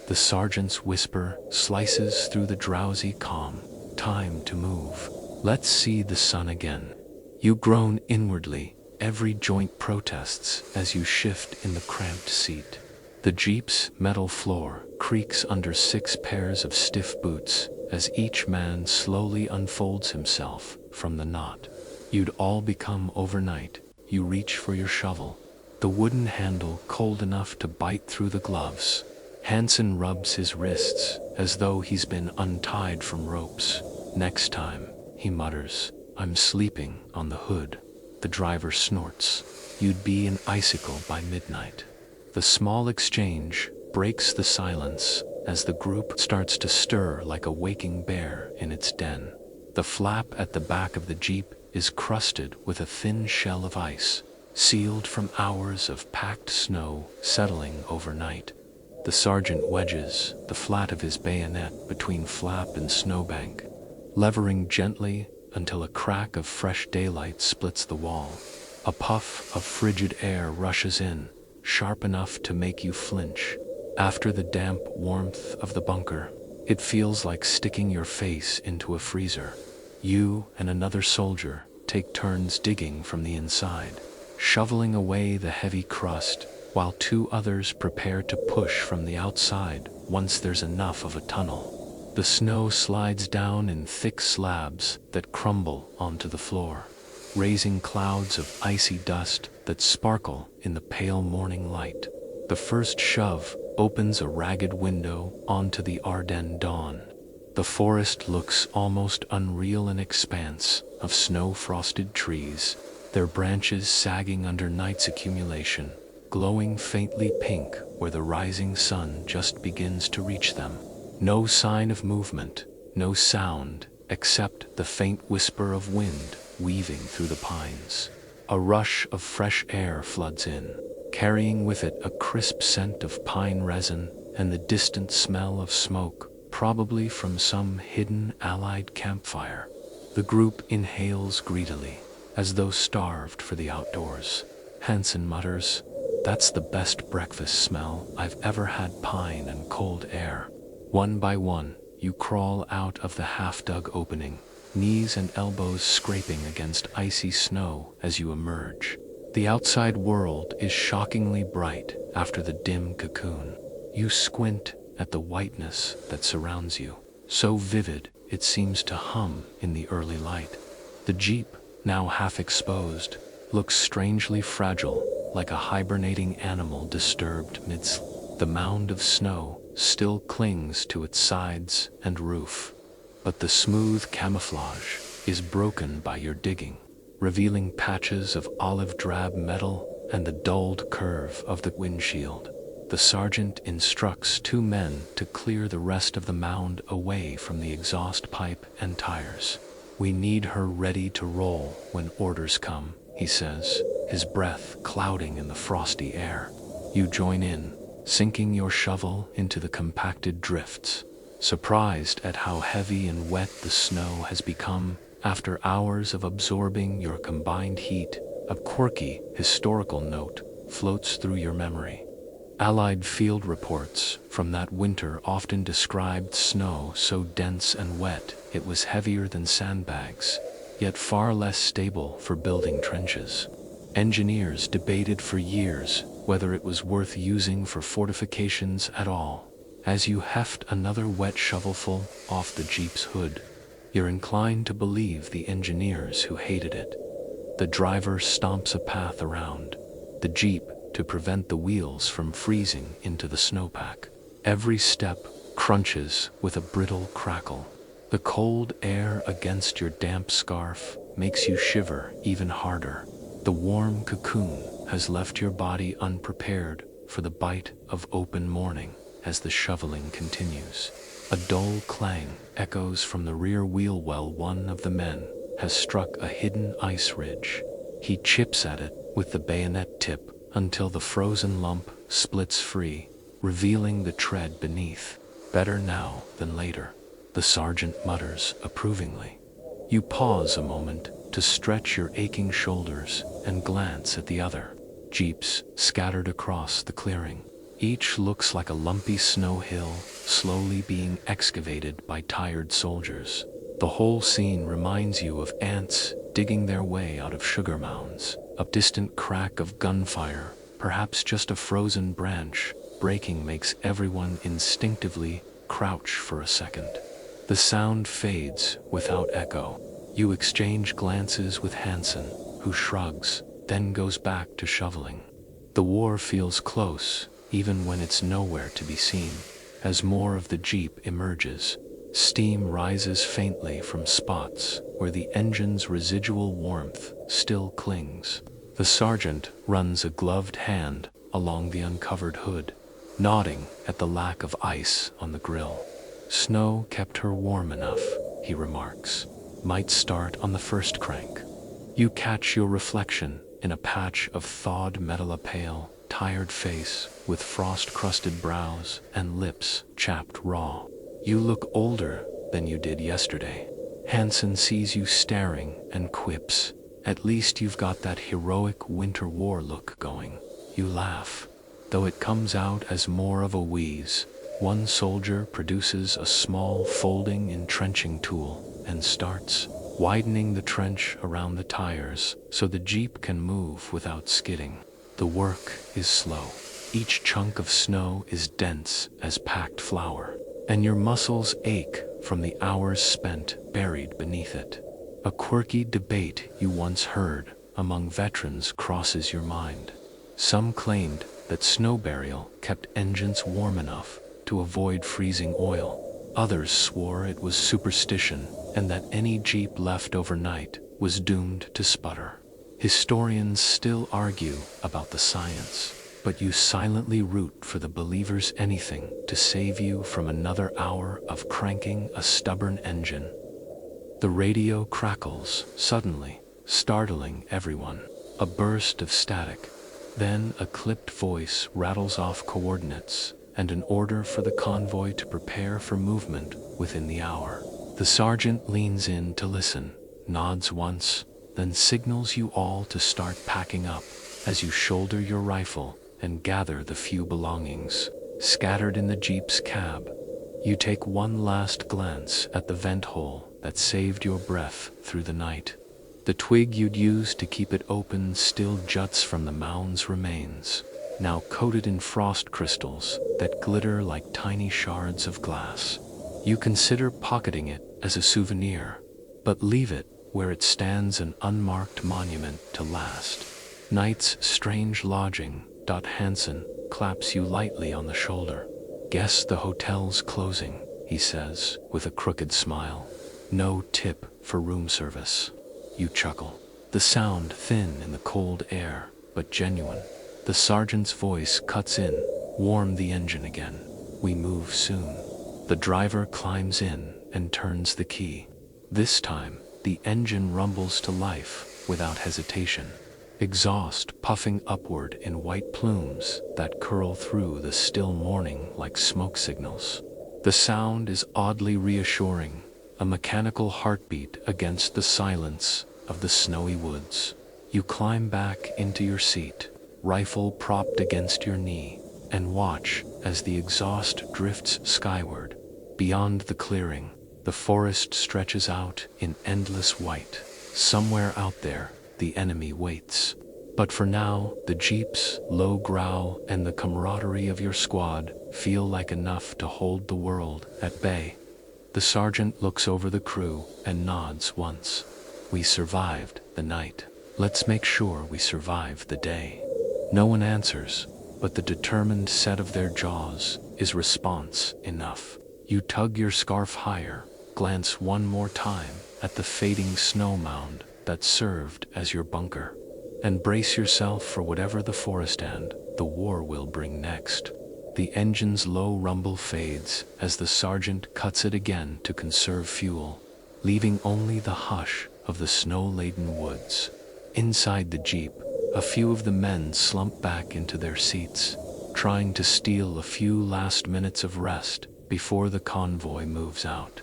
The sergeant's whisper slices through the drowsy calm. "Time to move. Let's see the sun again." You groan inwardly, every joint protests as you shift in the cramped seat. The Jeep's metal floor creaks under 6 pairs of stiff boots as each man slowly unfolds himself from the knot. You'd all become overnight. You reach for your shovel, the wooden handle cold enough to bite through the gloves. Hansen rubs his wrists as though he's been untied from ropes. "Next time," he mutters, "I'm sleeping on the hood." The driver snorts. You'd be an icicle by midnight. The small exchange breaks the silence as the group starts to stir like a waking bear in its den. The flap at the back of the Jeep is crusted with a thin shell of ice, sealed from hours of packed snow settling overnight. The sergeant wedges the flat of his bayonet between flap and snowbank, levering gently until a crack of fresh daylight splits the wall. A puff of frigid air rushes in, sharp enough to make you flinch. After the damp warmth of the bunker, it feels like sticking your face into a freezer. You and another soldier take turns digging from the inside, shoveling away the heavy crust, while 2 others prepare to push from the outside once there's enough of a tunnel. The snow slides down in thick slabs that crumble onto the floor, raising clouds of icy dust that sparkle in the pale morning light. The first shove opens a ragged window onto the Ardennes dawn. The forest looks almost unreal, an expanse of snow-frosted trees, their branches sagging under night's accumulation, glowing faintly pink where the rising sun just begins to reach them. No sign of movement, no sound, except the faint whisper of wind weaving through the pines. A rush of fresh air floods in, carrying with it a crisp scent of pine resin and the distant smell of smoke probably from some hidden Allied campfire. The group inhales greedily, as though starved for the outdoors. Hansen mutters, "That's the best breakfast smell I've ever had, pine and cold air." One by one, you crawl out of the half-dug opening, knees and elbows scraping against icy snow as you emerge. The outside world is shockingly bright after the dim cocoon. You squint at the whiteness that surrounds you, so vivid it seems to hum in the early light. The jeep, now half exposed, looks strangely fragile, like a hibernating animal disturbed midst. The mound of snow still clings to its sides and roof, but the smooth camouflage is broken by your digging, revealing patches of olive drab metal and the dulled curve of the windshield. The sergeant instructs two men to clear the rest of the mound away from the exhaust pipe and tires. "We need her ready to roll when orders come," he says, his breath clouding in the frosty air. You join in, sinking your shovel into the compacted drifts, surprised at how heavy and wet the snow has become after hours of absorbing your combined heat. A quirky historical note floats through your memory. Allied field reports from that winter often described snow so dense and wet it was heavier than sandbags, yet far less stable for building trenches. Engineers debated for years whether it was worth using for fortifications at all. As you heft another wet shovelful off the jeep's hood, you're inclined to believe the engineers who hated it. The driver stomps a path around the jeep to prevent the wheels from freezing into the snowpack. Every step crunches with a brittle crackle. The cold air against your damp scarf makes you shiver even harder. The warm cocoon has left your body unprepared for the bite of open morning as the shoveling continues. A dull clang echoes from the rear wheel well. One of the men has struck a hidden ice ridge. He chips at it with the bayonet tip until the frozen lump splits free, revealing the tread beneath. "Better now than later," the sergeant mutters approvingly. You pause a moment to stretch your aching shoulders and glance at the other jeeps scattered across the clearing. Each looks like a lumpy snow hill slowly being excavated by tired soldiers. The whole scene reminds you of ants digging their way out of sugar mounds. A distant crack of gunfire, perhaps just a frozen branch breaking, makes everyone instinctively crouch for a second. The sound fades without echo. You exchange glances with Hansen, who shrugs, then goes back to shoveling. The war feels close, even when it's nowhere to be seen. As more of the jeep emerges, steam rises faintly from spots where the engine's residual warmth still clings. The sergeant runs a gloved hand along the uncovered hood, nodding at the lack of ice on the grill. "Snow kept her warm enough," he remarks. "Might start on the first crank." You catch your reflection in a patch of thawed metal, a pale, tired face with frost-crusted brows and lips chapped raw. You look older than you did yesterday. Hansen sees you staring and quips, "At least you've got that heroic winter war look going." You laugh, though it comes out as more of a wheeze. One soldier produces a small folding entrenching tool and starts widening the trench around the tires so the jeep can move without skidding. The work is slow. Each chunk of snow is dense as packed flour, and your muscles ache from the hours spent buried beneath it. A quirky debate you once heard among veterans crosses your mind. Some claimed that snow burial kept engines warm enough to avoid freezing oil. Others swore it was superstition and that any jeep left overnight was doomed to sputter. Historians still argue about the science, but you silently root for the believers, anything to save you from another hour of cranking a stubborn engine. The radio crackles suddenly, startling everyone. A burst of static. Then a clipped voice rattles off coordinates, and an order for the convoy to prepare for movement within the hour. The sergeant leans in to listen, nods once, then signals you all to start packing up as you shoulder your rifle and gather the few belongings scattered in the Jeep's cab. You take one last glance at the vent hole that saved your breath through the night. The twig you'd used to keep it open still juts from the mound's remains, now coated in frost crystals that glitter like tiny shards of glass. You consider pocketing it as a souvenir, but leave it where it stands, an unmarked monument to last night's strange lodging. Hansen claps you lightly on the shoulder. "Guess the hotel's closing," he says with a crooked smile. "No tip for room service." You chuckle. The sound thin in the cold air, but genuine. The sergeant's voice cuts in. "Warm the engine again. We move soon." The driver climbs in and turns the key. This time, the engine rumbles to life without hesitation. Exhaust puffing upward in white plumes that curl through the still morning like smoke signals. The sound is oddly reassuring, a mechanical heartbeat against the silence of the snowy woods. You climb back into your seat, rifle propped against your knee, and watch as the exhaust drifts skyward. Beyond the clearing, the forest stretches out in endless white. Somewhere out there, the enemy waits. But for now, the Jeep's low growl and the camaraderie of your squad feel like enough to hold the world at bay. The sergeant looks over the crew and nods once. "We survived the night. Let's make sure we survive the day." No one answers, but the determined set of their jaws is response enough. You tug your scarf higher, glance one more time at the fading snow mound that served as your bunker, and brace yourself for whatever the forest and the war will bring next. The engine's low rumble fades as the sergeant cuts it again to conserve fuel, leaving only the hush of the snow-laden woods. Inside the Jeep, a few of the men slump back into their seats, trying to steal a few last minutes of rest before the convoy moves out.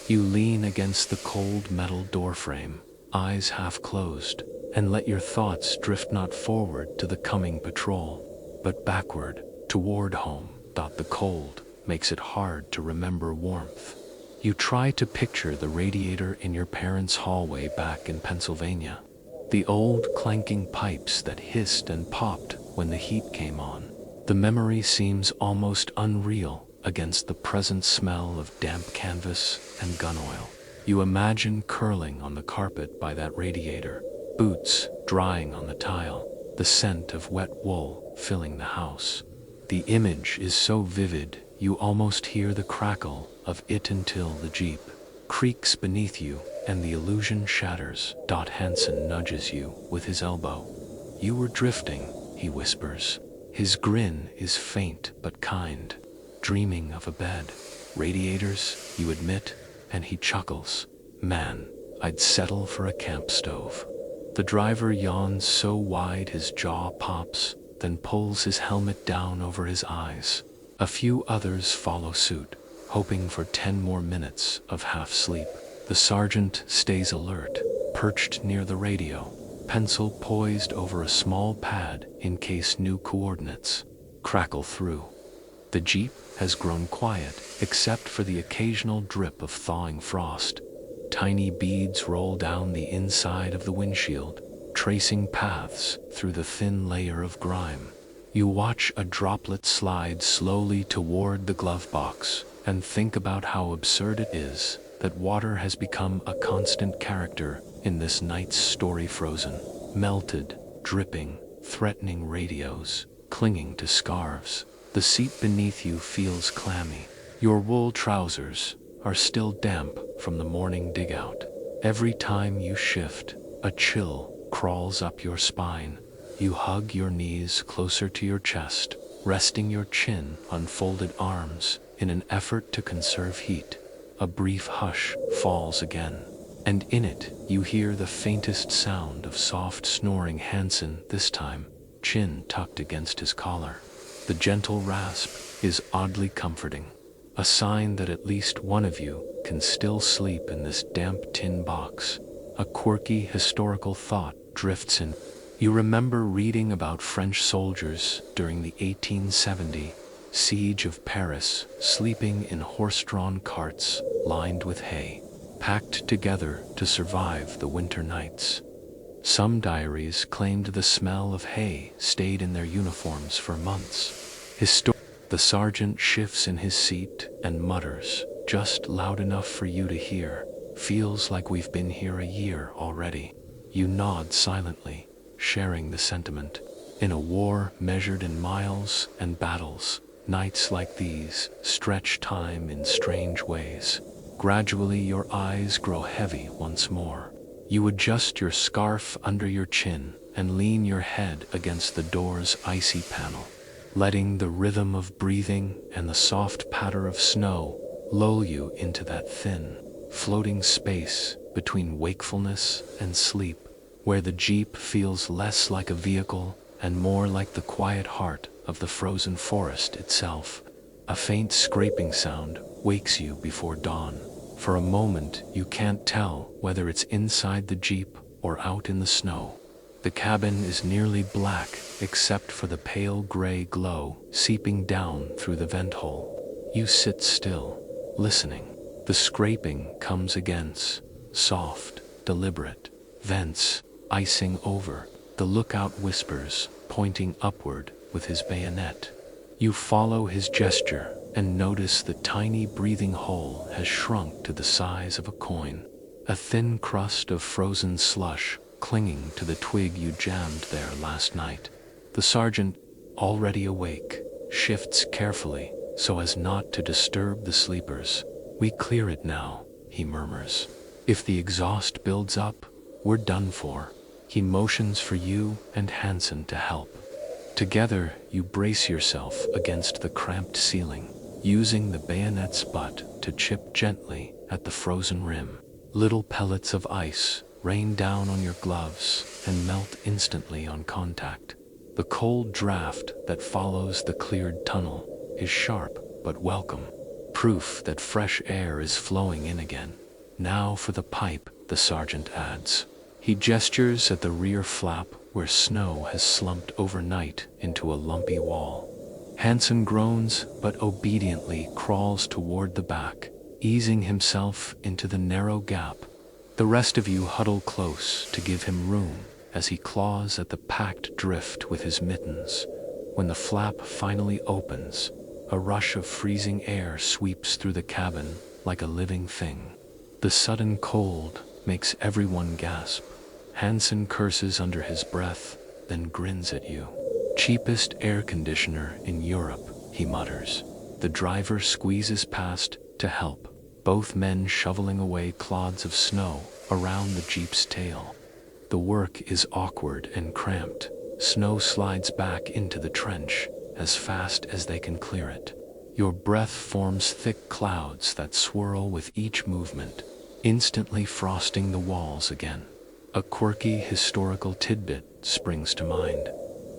You lean against the cold metal doorframe, eyes half closed, and let your thoughts drift not forward to the coming patrol, but backward, toward home. The cold makes it hard to remember warmth. You try to picture the radiator in your parents' hallway back in Pennsylvania, the old clanking pipes that hissed and popped when the heat came on. The memory seems almost unreal against the present smell of damp canvas and gun oil. You imagine curling on the carpet by that radiator, boots drying on the tile, the scent of wet wool filling the house. The image is so vivid, you almost hear the crackle of it until the Jeep creaks beneath you and the illusion shatters. Hansen nudges you with his elbow. "You were drifting," he whispers. His grin is faint but kind. "Dreaming of a bed. Radiators, you admit," and he chuckles. "Man, I'd settle for a camp stove." The driver yawns so wide his jaw pops, then pulls his helmet down over his eyes. A few others follow suit, hoping for 10 more minutes of half sleep. The sergeant stays alert, perched near the radio, pencil poised over a small pad in case new coordinates crackle through. The Jeep has grown quiet, except for the occasional drip of thawing frost. Tiny beads roll down the inside of the windshield, tracing paths through the thin layer of grime. You watch a droplet slide slowly toward the glove box and think about how absurd it is that water has become a constant character in this night's story. Frozen, melted, dripping, threatening radios, clinging to scarves. The seat beneath you feels clammy. Your wool trousers are still damp from the morning dig-out. Every time you shift, a chill crawls up your spine. You hug your knees closer to your chest, resting your chin on folded arms in an effort to conserve heat. A brief hush falls again, and in it you hear the faintest sound of soft snoring. Hansen, this time, chin tucked against his collar. The gentle rasp is oddly comforting, a sign that at least one of you can still sleep in this damp tin box. A quirky historical thought drifts in. You remember reading about French soldiers during the 1870 siege of Paris, sleeping in horse-drawn carts lined with hay, packed together to survive the winter nights. Some diaries claimed the smell of hay stayed in their uniforms for months. The sergeant shifts in his seat and mutters, just loud enough for you to hear. Feels like we've been here a year already. You nod silently, sharing the sentiment. In a war measured in miles and battles, nights like these stretch time in strange ways. Gradually your eyes grow heavy once more. You adjust your scarf under your chin and lean your head against the door's icy panel, letting the rhythm of breathing and the soft patter of snow lull you into that thin, floating space between wakefulness and sleep, where the Jeep feels less like a vehicle and more like the quiet heart of the frozen forest itself. A faint scraping sound wakes you before dawn. For a moment, you can't tell whether it's inside the Jeep or out in the snow. The cabin is nearly black except for the pale gray glow seeping down through the vent hole. You sit still, listening. The scraping comes again, soft, deliberate. Vents icing over. The lookout whispers, pointing upward with his bayonet. You follow his gesture and notice the tiny breathing hole has shrunk to the size of a coin. A thin crust of frozen slush clinging to the twig you jammed there last night. The sergeant, already awake, shifts carefully so as not to disturb the sleepers. We clear it now, he murmurs. If the exhaust builds up, we're done for. He motions for you and Hansen to help. Together, you brace yourself against the cramped ceiling, using the bayonet's butt to chip gently at the frozen rim. Little pellets of ice rain down on your gloves and melt instantly on contact. The cold draft that follows the cleared tunnel is sharp but welcome, proof that fresh air is flowing in again. Now for the pipe, the sergeant adds. He gestures at the rear flap where snow has slumped overnight into a lumpy wall. Hansen groans but obediently crawls toward the back, easing himself into the narrow gap. The rest of you huddle close to give him room as he claws at the packed drift with his mittens. When the flap finally opens, a rush of freezing air sweeps through the cabin like a living thing. The sudden cold makes everyone gasp. Hansen curses under his breath, then grins at you. Cheapest air conditioner in Europe, he mutters. The driver squeezes past to help, both men shoveling away clods of snow around the Jeep's tail. The work is awkward and cramped. Snow slides back into the trench as fast as they can clear it. Your breath forms thick clouds that swirl with each movement, instantly frosting the walls again. A quirky historical tidbit springs to mind.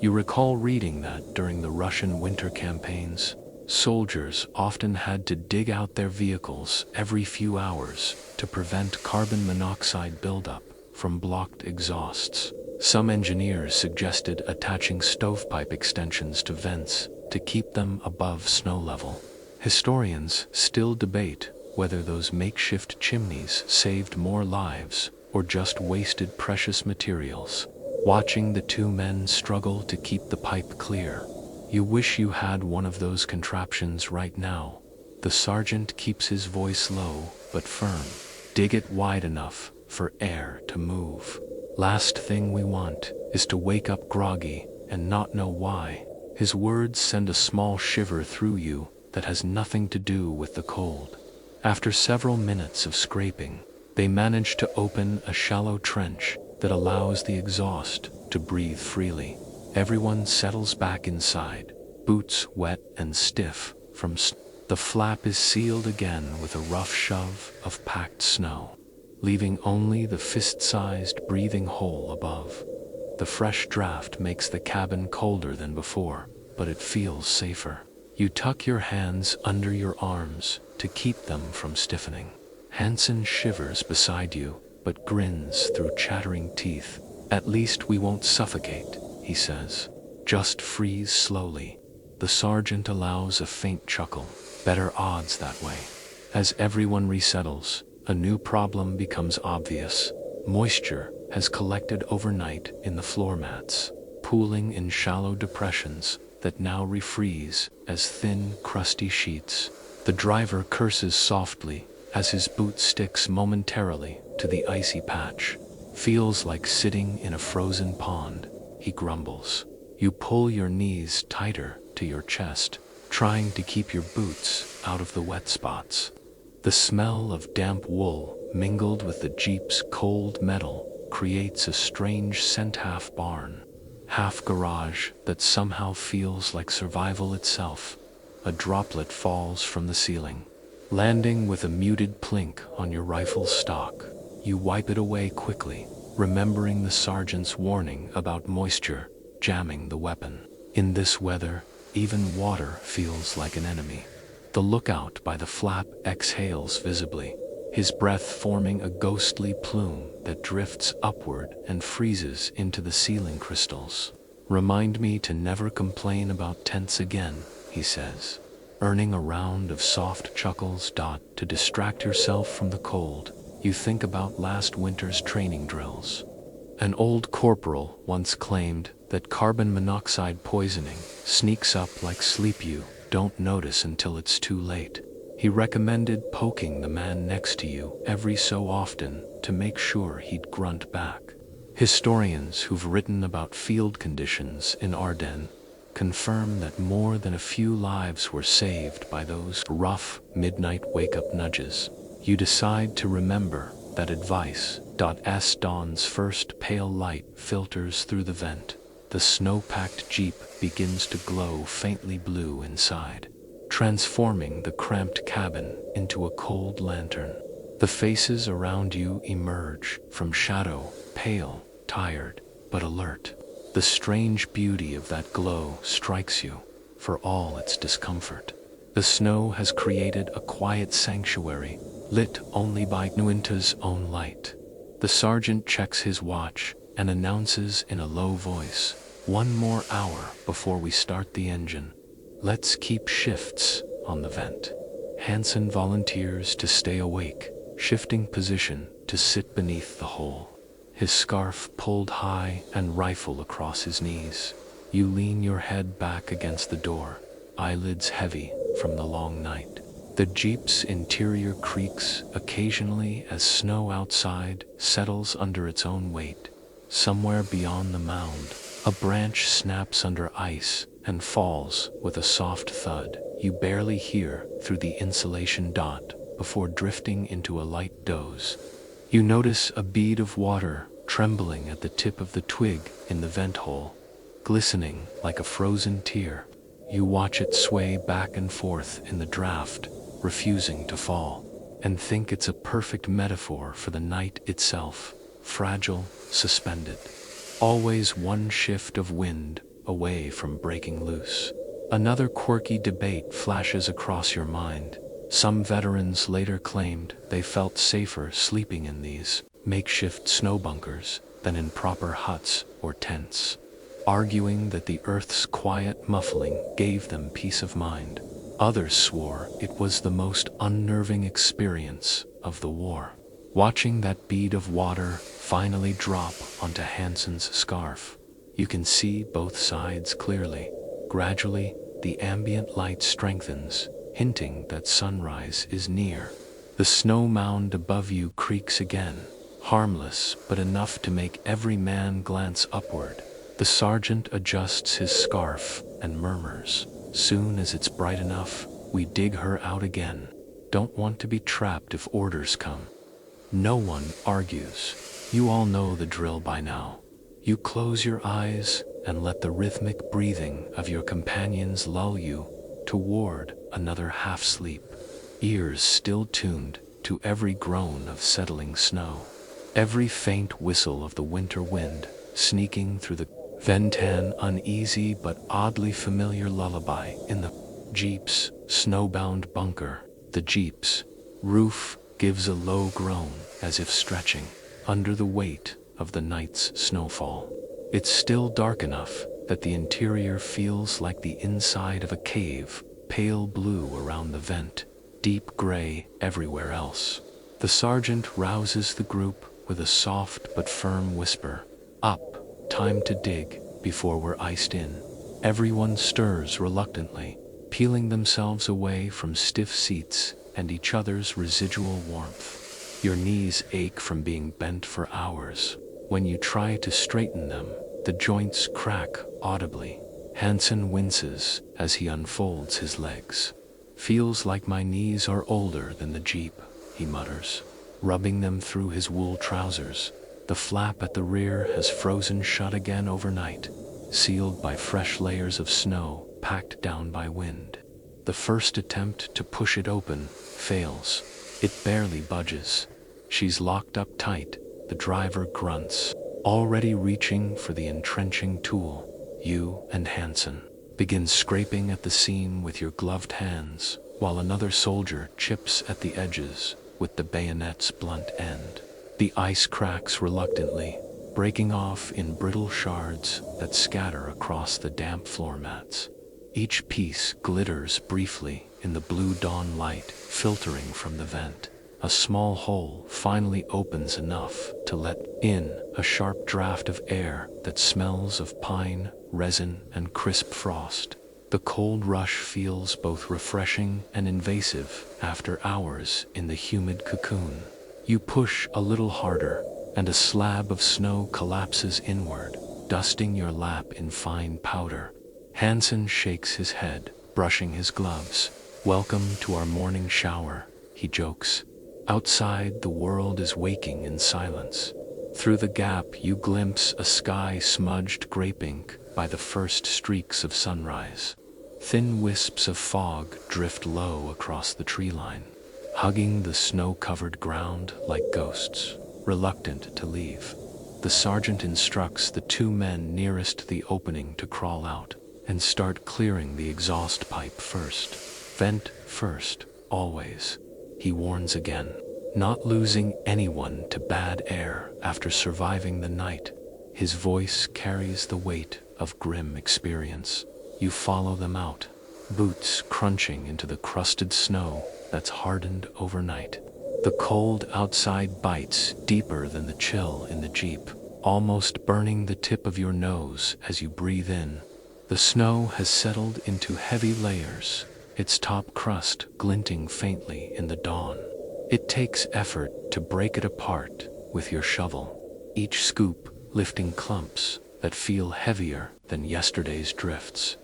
You recall reading that during the Russian winter campaigns, soldiers often had to dig out their vehicles every few hours to prevent carbon monoxide buildup from blocked exhausts. Some engineers suggested attaching stovepipe extensions to vents to keep them above snow level. Historians still debate whether those makeshift chimneys saved more lives or just wasted precious materials. Watching the two men struggle to keep the pipe clear, you wish you had one of those contraptions right now. The sergeant keeps his voice low but firm. Dig it wide enough for air to move. Last thing we want is to wake up groggy and not know why. His words send a small shiver through you that has nothing to do with the cold. After several minutes of scraping, they manage to open a shallow trench that allows the exhaust to breathe freely. Everyone settles back inside, boots wet and stiff from The flap is sealed again with a rough shove of packed snow, leaving only the fist-sized breathing hole above. The fresh draft makes the cabin colder than before, but it feels safer. You tuck your hands under your arms to keep them from stiffening. Hansen shivers beside you, but grins through chattering teeth. "At least we won't suffocate," he says. "Just freeze slowly." The sergeant allows a faint chuckle. "Better odds that way." As everyone resettles, a new problem becomes obvious. Moisture has collected overnight in the floor mats, pooling in shallow depressions that now refreeze as thin, crusty sheets. The driver curses softly as his boot sticks momentarily to the icy patch. "Feels like sitting in a frozen pond," he grumbles. You pull your knees tighter to your chest, trying to keep your boots out of the wet spots. The smell of damp wool mingled with the Jeep's cold metal creates a strange scent, half barn, half garage, that somehow feels like survival itself. A droplet falls from the ceiling, landing with a muted plink on your rifle's stock. You wipe it away quickly, remembering the sergeant's warning about moisture jamming the weapon. In this weather, even water feels like an enemy. The lookout by the flap exhales visibly, his breath forming a ghostly plume that drifts upward and freezes into the ceiling crystals. "Remind me to never complain about tents again," he says, earning a round of soft chuckles. To distract yourself from the cold, you think about last winter's training drills. An old corporal once claimed that carbon monoxide poisoning sneaks up like sleep. You don't notice until it's too late. He recommended poking the man next to you every so often to make sure he'd grunt back. Historians who've written about field conditions in Ardennes confirm that more than a few lives were saved by those rough midnight wake-up nudges. You decide to remember that advice. As dawn's first pale light filters through the vent, the snow-packed Jeep begins to glow faintly blue inside, transforming the cramped cabin into a cold lantern. The faces around you emerge from shadow, pale, tired, but alert. The strange beauty of that glow strikes you, for all its discomfort. The snow has created a quiet sanctuary, lit only by Nuinta's own light. The sergeant checks his watch and announces in a low voice, "One more hour before we start the engine. Let's keep shifts on the vent." Hansen volunteers to stay awake, shifting position to sit beneath the hole, his scarf pulled high and rifle across his knees. You lean your head back against the door, eyelids heavy from the long night. The Jeep's interior creaks occasionally as snow outside settles under its own weight. Somewhere beyond the mound, a branch snaps under ice and falls with a soft thud you barely hear through the insulation before drifting into a light doze. You notice a bead of water trembling at the tip of the twig in the vent hole, glistening like a frozen tear. You watch it sway back and forth in the draft, refusing to fall, and think it's a perfect metaphor for the night itself, fragile, suspended. Always one shift of wind away from breaking loose. Another quirky debate flashes across your mind. Some veterans later claimed they felt safer sleeping in these makeshift snow bunkers than in proper huts or tents, arguing that the Earth's quiet muffling gave them peace of mind. Others swore it was the most unnerving experience of the war. Watching that bead of water finally drop onto Hansen's scarf, you can see both sides clearly. Gradually, the ambient light strengthens, hinting that sunrise is near. The snow mound above you creaks again, harmless but enough to make every man glance upward. The sergeant adjusts his scarf and murmurs, "Soon as it's bright enough, we dig her out again. Don't want to be trapped if orders come." No one argues. You all know the drill by now. You close your eyes and let the rhythmic breathing of your companions lull you toward another half-sleep, ears still tuned to every groan of settling snow, every faint whistle of the winter wind sneaking through the Ventan uneasy but oddly familiar lullaby in the Jeep's snowbound bunker. The Jeep's roof gives a low groan as if stretching under the weight of the night's snowfall. It's still dark enough that the interior feels like the inside of a cave, pale blue around the vent, deep gray everywhere else. The sergeant rouses the group with a soft but firm whisper. Up, time to dig before we're iced in. Everyone stirs reluctantly, peeling themselves away from stiff seats and each other's residual warmth. Your knees ache from being bent for hours. When you try to straighten them, the joints crack audibly. Hansen winces as he unfolds his legs. Feels like my knees are older than the Jeep, he mutters, rubbing them through his wool trousers. The flap at the rear has frozen shut again overnight, sealed by fresh layers of snow packed down by wind. The first attempt to push it open fails. It barely budges. She's locked up tight. The driver grunts, already reaching for the entrenching tool. You and Hansen begin scraping at the seam with your gloved hands, while another soldier chips at the edges with the bayonet's blunt end. The ice cracks reluctantly, breaking off in brittle shards that scatter across the damp floor mats. Each piece glitters briefly in the blue dawn light filtering from the vent. A small hole finally opens enough to let in a sharp draft of air that smells of pine, resin, and crisp frost. The cold rush feels both refreshing and invasive after hours in the humid cocoon. You push a little harder, and a slab of snow collapses inward, dusting your lap in fine powder. Hansen shakes his head, brushing his gloves. Welcome to our morning shower, he jokes. Outside, the world is waking in silence. Through the gap, you glimpse a sky smudged grape ink by the first streaks of sunrise. Thin wisps of fog drift low across the tree line, hugging the snow-covered ground like ghosts, reluctant to leave. The sergeant instructs the two men nearest the opening to crawl out and start clearing the exhaust pipe first. Vent first, always, he warns again, not losing anyone to bad air after surviving the night. His voice carries the weight of grim experience. You follow them out, boots crunching into the crusted snow that's hardened overnight. The cold outside bites deeper than the chill in the Jeep, almost burning the tip of your nose as you breathe in. The snow has settled into heavy layers, its top crust glinting faintly in the dawn. It takes effort to break it apart with your shovel, each scoop lifting clumps that feel heavier than yesterday's drifts.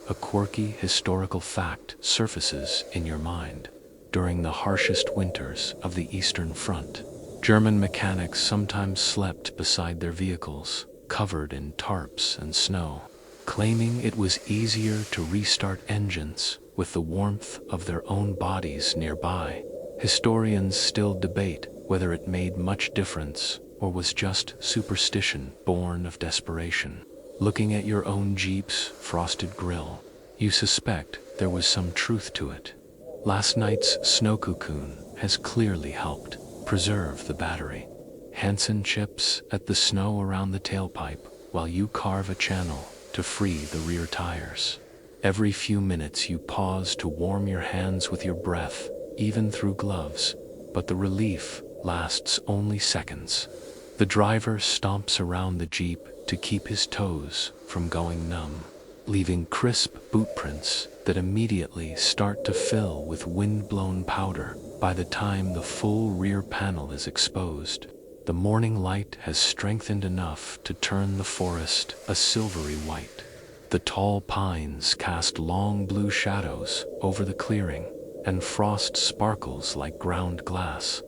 A quirky historical fact surfaces in your mind. During the harshest winters of the Eastern Front, German mechanics sometimes slept beside their vehicles, covered in tarps and snow, claiming it was easier to restart engines with the warmth of their own bodies nearby. Historians still debate whether it made much difference or was just superstition born of desperation. Looking at your own Jeep's frosted grille, you suspect there was some truth to it. Last night's snow cocoon has clearly helped preserve the battery. Hansen chips at the snow around the tailpipe while you carve a channel to free the rear tires. Every few minutes you pause to warm your hands with your breath, even through gloves, but the relief lasts only seconds. The driver stomps around the Jeep to keep his toes from going numb, leaving crisp boot prints that immediately start to fill with wind-blown powder by the time the full rear panel is exposed. The morning light has strengthened enough to turn the forest a silvery white. The tall pines cast long blue shadows over the clearing, and frost sparkles like ground glass.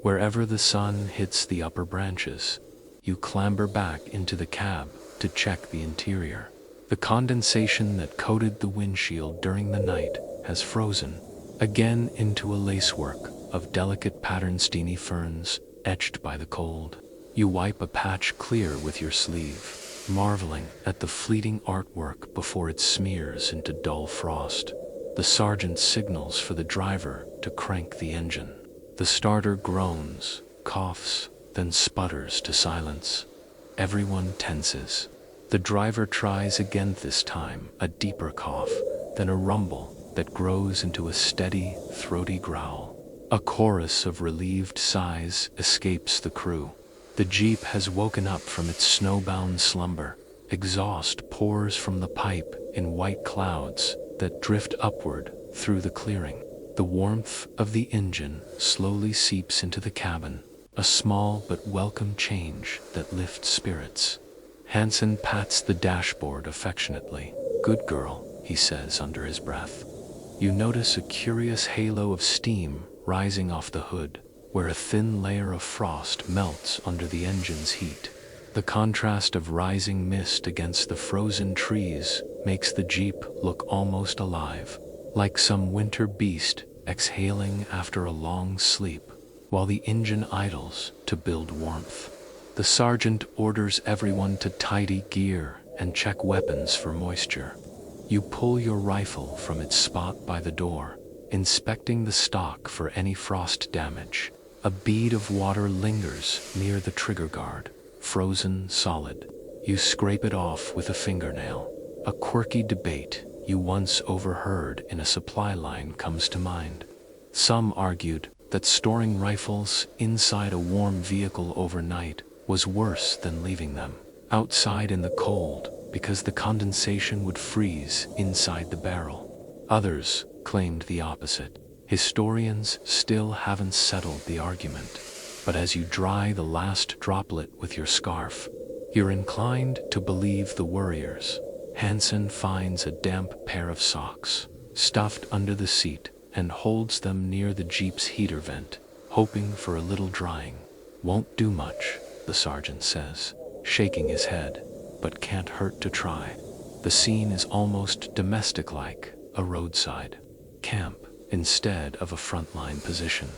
Wherever the sun hits the upper branches, you clamber back into the cab to check the interior. The condensation that coated the windshield during the night has frozen, again into a lacework of delicate patterned ferns etched by the cold. You wipe a patch clear with your sleeve, marveling at the fleeting artwork before it smears into dull frost. The sergeant signals for the driver to crank the engine. The starter groans, coughs, then sputters to silence. Everyone tenses. The driver tries again, this time a deeper cough, then a rumble that grows into a steady, throaty growl. A chorus of relieved sighs escapes the crew. The Jeep has woken up from its snowbound slumber. Exhaust pours from the pipe in white clouds that drift upward through the clearing. The warmth of the engine slowly seeps into the cabin, a small but welcome change that lifts spirits. Hansen pats the dashboard affectionately. "Good girl," he says under his breath. You notice a curious halo of steam rising off the hood, where a thin layer of frost melts under the engine's heat. The contrast of rising mist against the frozen trees makes the Jeep look almost alive, like some winter beast exhaling after a long sleep, while the engine idles to build warmth. The sergeant orders everyone to tidy gear and check weapons for moisture. You pull your rifle from its spot by the door, inspecting the stock for any frost damage. A bead of water lingers near the trigger guard, frozen solid. You scrape it off with a fingernail. A quirky debate you once overheard in a supply line comes to mind. Some argued that storing rifles inside a warm vehicle overnight was worse than leaving them outside in the cold because the condensation would freeze inside the barrel. Others claimed the opposite. Historians still haven't settled the argument, but as you dry the last droplet with your scarf, you're inclined to believe the worriers. Hansen finds a damp pair of socks, stuffed under the seat, and holds them near the Jeep's heater vent, hoping for a little drying. "Won't do much," the sergeant says, shaking his head, "but can't hurt to try." The scene is almost domestic-like, a roadside camp instead of a frontline position.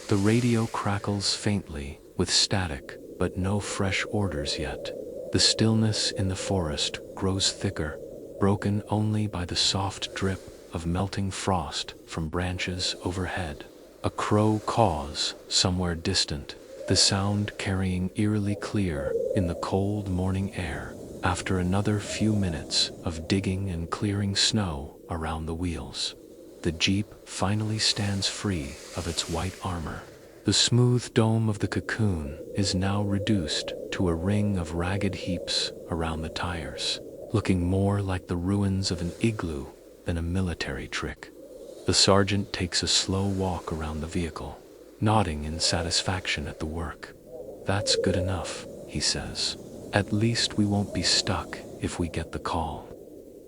The radio crackles faintly with static, but no fresh orders yet. The stillness in the forest grows thicker, broken only by the soft drip of melting frost from branches overhead. A crow caws somewhere distant, the sound carrying eerily clear in the cold morning air after another few minutes of digging and clearing snow around the wheels. The Jeep finally stands free of its white armor. The smooth dome of the cocoon is now reduced to a ring of ragged heaps around the tires, looking more like the ruins of an igloo than a military trick. The sergeant takes a slow walk around the vehicle, nodding in satisfaction at the work. "That's good enough," he says. "At least we won't be stuck if we get the call."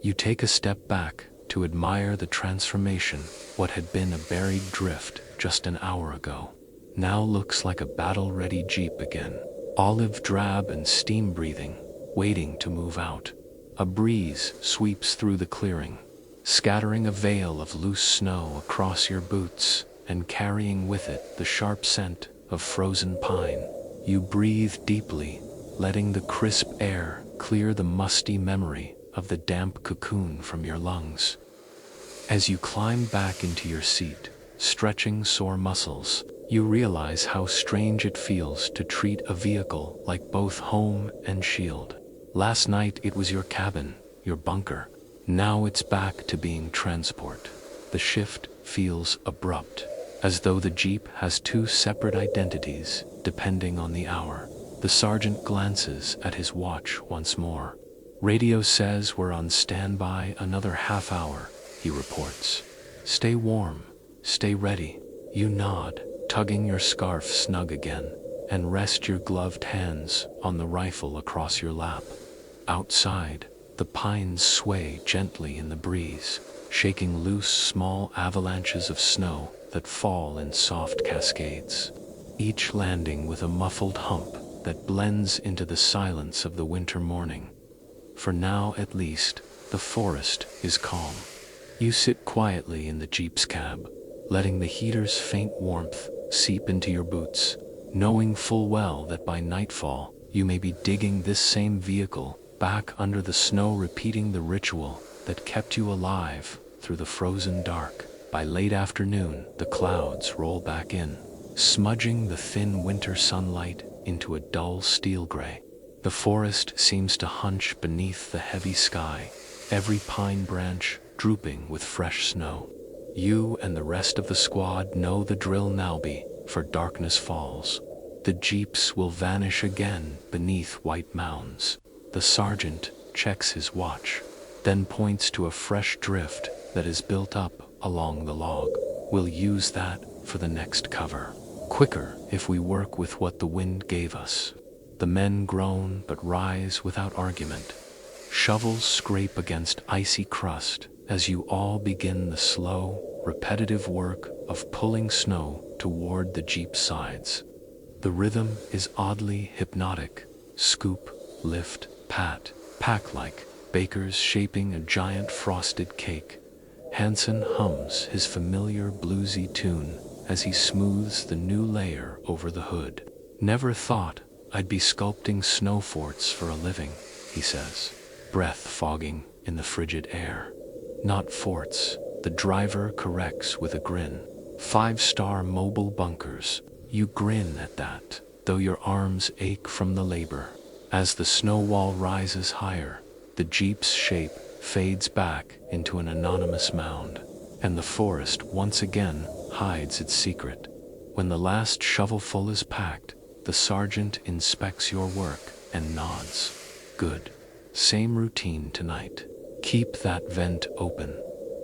You take a step back to admire the transformation. What had been a buried drift just an hour ago now looks like a battle-ready Jeep again, olive drab and steam-breathing, waiting to move out. A breeze sweeps through the clearing, scattering a veil of loose snow across your boots and carrying with it the sharp scent of frozen pine. You breathe deeply, letting the crisp air clear the musty memory of the damp cocoon from your lungs. As you climb back into your seat, stretching sore muscles, you realize how strange it feels to treat a vehicle like both home and shield. Last night it was your cabin, your bunker. Now it's back to being transport. The shift feels abrupt, as though the Jeep has two separate identities depending on the hour. The sergeant glances at his watch once more. "Radio says we're on standby another half hour," he reports. "Stay warm, stay ready." You nod, tugging your scarf snug again, and rest your gloved hands on the rifle across your lap. Outside, the pines sway gently in the breeze, shaking loose small avalanches of snow that fall in soft cascades, each landing with a muffled hump that blends into the silence of the winter morning. For now, at least, the forest is calm. You sit quietly in the Jeep's cab, letting the heater's faint warmth seep into your boots, knowing full well that by nightfall you may be digging this same vehicle back under the snow, repeating the ritual that kept you alive through the frozen dark. By late afternoon, the clouds roll back in, smudging the thin winter sunlight into a dull steel gray. The forest seems to hunch beneath the heavy sky, every pine branch drooping with fresh snow. You and the rest of the squad know the drill now, for darkness falls. The jeeps will vanish again beneath white mounds. The sergeant checks his watch, then points to a fresh drift that is built up along the log. We'll use that for the next cover. Quicker if we work with what the wind gave us. The men groan but rise without argument. Shovels scrape against icy crust as you all begin the slow, repetitive work of pulling snow toward the jeep's sides. The rhythm is oddly hypnotic. Scoop, lift, pat, pack like bakers shaping a giant frosted cake. Hansen hums his familiar bluesy tune as he smooths the new layer over the hood. Never thought I'd be sculpting snow forts for a living, he says, breath fogging in the frigid air. Not forts, the driver corrects with a grin. 5-star mobile bunkers. You grin at that, though your arms ache from the labor. As the snow wall rises higher, the jeep's shape fades back into an anonymous mound, and the forest once again hides its secret. When the last shovelful is packed, the sergeant inspects your work and nods. Good. Same routine tonight. Keep that vent open.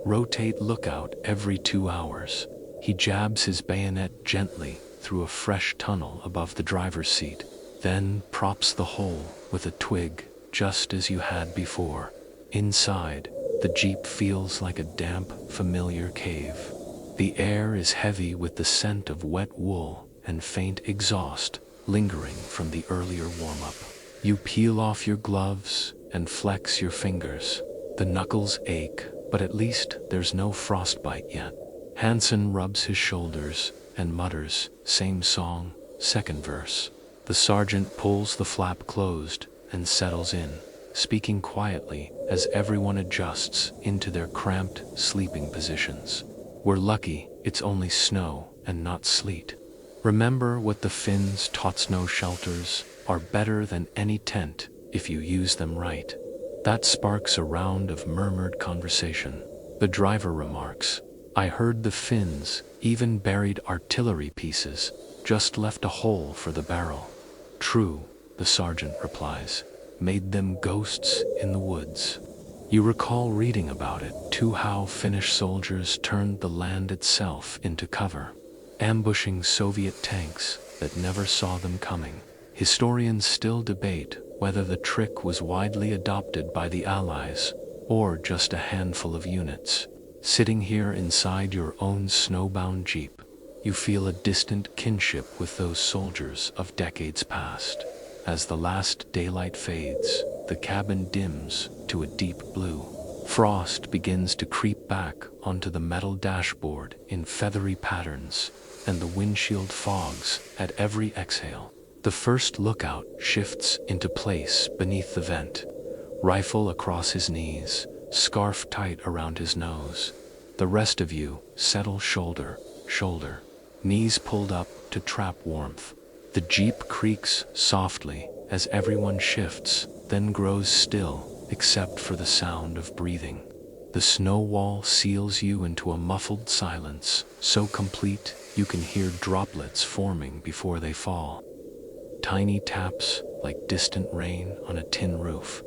Rotate lookout every 2 hours. He jabs his bayonet gently through a fresh tunnel above the driver's seat, then props the hole with a twig just as you had before. Inside, the jeep feels like a damp, familiar cave. The air is heavy with the scent of wet wool and faint exhaust lingering from the earlier warm-up. You peel off your gloves and flex your fingers. The knuckles ache, but at least there's no frostbite yet. Hansen rubs his shoulders and mutters, same song, second verse. The sergeant pulls the flap closed and settles in, speaking quietly as everyone adjusts into their cramped sleeping positions. We're lucky it's only snow and not sleet. Remember what the Finns taught: snow shelters are better than any tent if you use them right. That sparks a round of murmured conversation. The driver remarks, I heard the Finns even buried artillery pieces, just left a hole for the barrel. True, the sergeant replies, made them ghosts in the woods. You recall reading about it too, how Finnish soldiers turned the land itself into cover, ambushing Soviet tanks that never saw them coming. Historians still debate whether the trick was widely adopted by the Allies or just a handful of units. Sitting here inside your own snowbound jeep, you feel a distant kinship with those soldiers of decades past. As the last daylight fades, the cabin dims to a deep blue. Frost begins to creep back onto the metal dashboard in feathery patterns, and the windshield fogs at every exhale. The first lookout shifts into place beneath the vent, rifle across his knees, scarf tight around his nose. The rest of you settle shoulder, shoulder, knees pulled up to trap warmth. The jeep creaks softly as everyone shifts, then grows still, except for the sound of breathing. The snow wall seals you into a muffled silence, so complete you can hear droplets forming before they fall. Tiny taps like distant rain on a tin roof.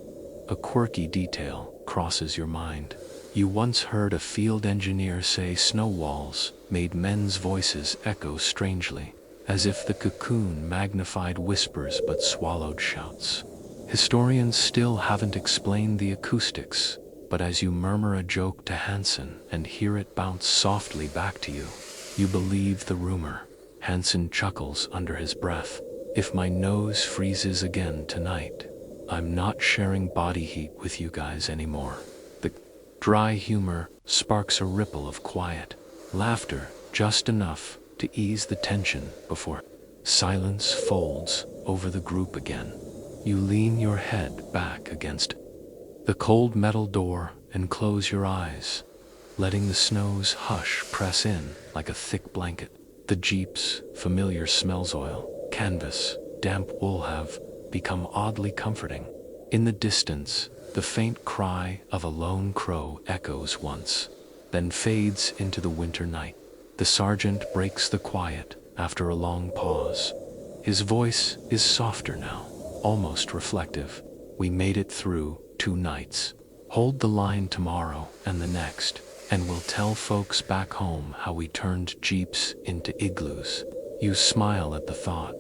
A quirky detail crosses your mind. You once heard a field engineer say snow walls made men's voices echo strangely, as if the cocoon magnified whispers but swallowed shouts. Historians still haven't explained the acoustics, but as you murmur a joke to Hansen and hear it bounce softly back to you, you believe the rumor. Hansen chuckles under his breath. If my nose freezes again tonight, I'm not sharing body heat with you guys anymore. The dry humor sparks a ripple of quiet laughter, just enough to ease the tension before silence folds over the group again. You lean your head back against the cold metal door and close your eyes, letting the snow's hush press in like a thick blanket. The Jeep's familiar smells, oil, canvas, damp wool, have become oddly comforting. In the distance, the faint cry of a lone crow echoes once, then fades into the winter night. The sergeant breaks the quiet after a long pause. His voice is softer now, almost reflective. We made it through 2 nights. Hold the line tomorrow and the next, and we'll tell folks back home how we turned Jeeps into igloos. You smile at the thought.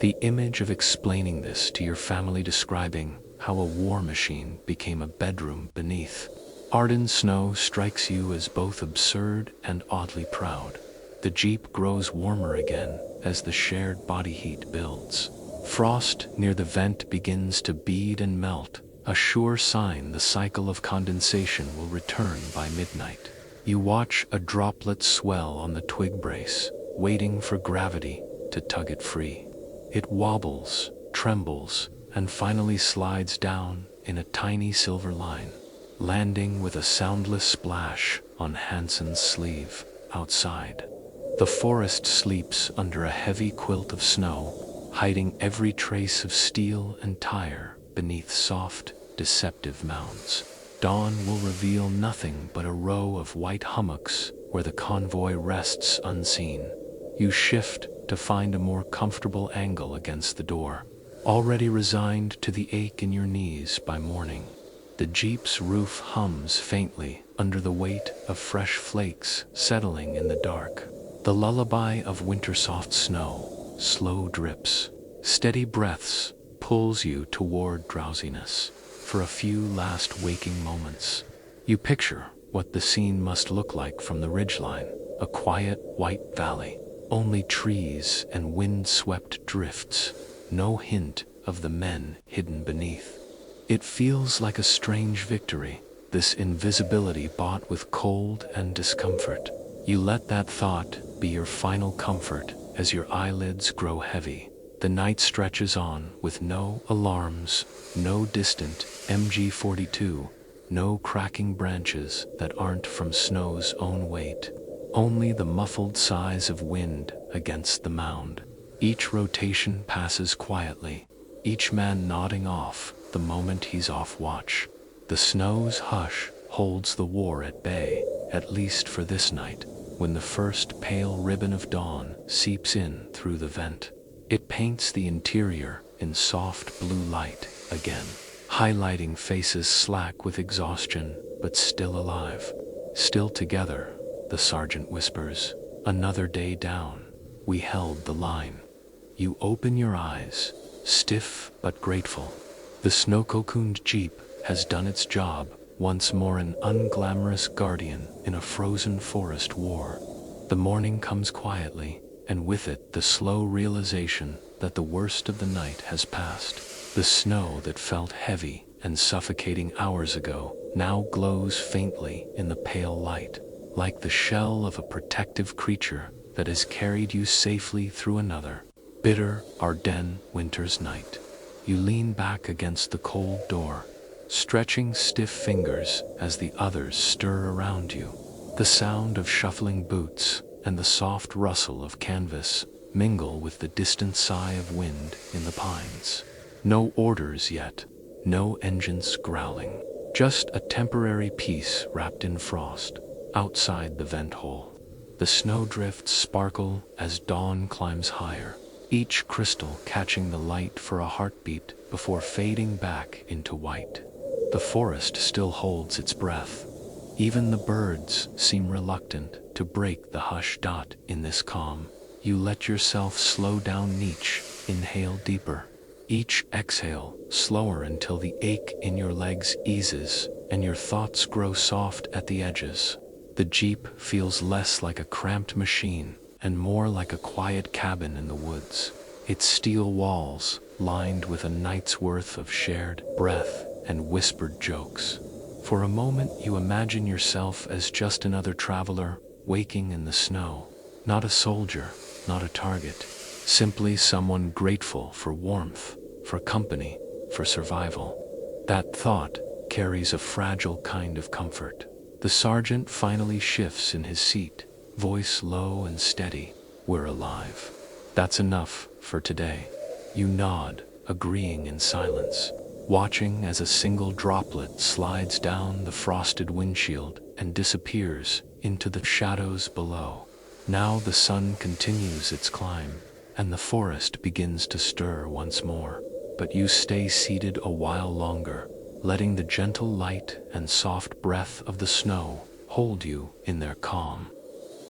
The image of explaining this to your family, describing how a war machine became a bedroom beneath Arden snow, strikes you as both absurd and oddly proud. The Jeep grows warmer again as the shared body heat builds. Frost near the vent begins to bead and melt, a sure sign the cycle of condensation will return by midnight. You watch a droplet swell on the twig brace, waiting for gravity to tug it free. It wobbles, trembles, and finally slides down in a tiny silver line, landing with a soundless splash on Hanson's sleeve outside. The forest sleeps under a heavy quilt of snow, hiding every trace of steel and tire beneath soft, deceptive mounds. Dawn will reveal nothing but a row of white hummocks where the convoy rests unseen. You shift to find a more comfortable angle against the door, already resigned to the ache in your knees by morning. The Jeep's roof hums faintly under the weight of fresh flakes settling in the dark. The lullaby of winter soft snow, slow drips, steady breaths, pulls you toward drowsiness. For a few last waking moments, you picture what the scene must look like from the ridgeline, a quiet white valley, only trees and wind-swept drifts, no hint of the men hidden beneath. It feels like a strange victory, this invisibility bought with cold and discomfort. You let that thought be your final comfort as your eyelids grow heavy. The night stretches on with no alarms, no distant MG42, no cracking branches that aren't from snow's own weight. Only the muffled sighs of wind against the mound. Each rotation passes quietly, each man nodding off the moment he's off watch. The snow's hush holds the war at bay, at least for this night, when the first pale ribbon of dawn seeps in through the vent. It paints the interior in soft blue light again, highlighting faces slack with exhaustion but still alive. Still together, the sergeant whispers, another day down. We held the line. You open your eyes, stiff but grateful. The snow-cocooned Jeep has done its job, once more an unglamorous guardian in a frozen forest war. The morning comes quietly, and with it the slow realization that the worst of the night has passed. The snow that felt heavy and suffocating hours ago now glows faintly in the pale light, like the shell of a protective creature that has carried you safely through another bitter Ardennes winter's night. You lean back against the cold door, stretching stiff fingers as the others stir around you. The sound of shuffling boots and the soft rustle of canvas mingle with the distant sigh of wind in the pines. No orders yet, no engines growling, just a temporary peace wrapped in frost outside the vent hole. The snowdrifts sparkle as dawn climbs higher, each crystal catching the light for a heartbeat before fading back into white. The forest still holds its breath. Even the birds seem reluctant to break the hush. In this calm, you let yourself slow down, each inhale deeper, each exhale slower until the ache in your legs eases and your thoughts grow soft at the edges. The Jeep feels less like a cramped machine and more like a quiet cabin in the woods, its steel walls lined with a night's worth of shared breath and whispered jokes. For a moment you imagine yourself as just another traveler waking in the snow, not a soldier, not a target, simply someone grateful for warmth, for company, for survival. That thought carries a fragile kind of comfort. The sergeant finally shifts in his seat, voice low and steady. We're alive. That's enough for today. You nod, agreeing in silence, watching as a single droplet slides down the frosted windshield and disappears into the shadows below. Now the sun continues its climb, and the forest begins to stir once more. But you stay seated a while longer, letting the gentle light and soft breath of the snow hold you in their calm.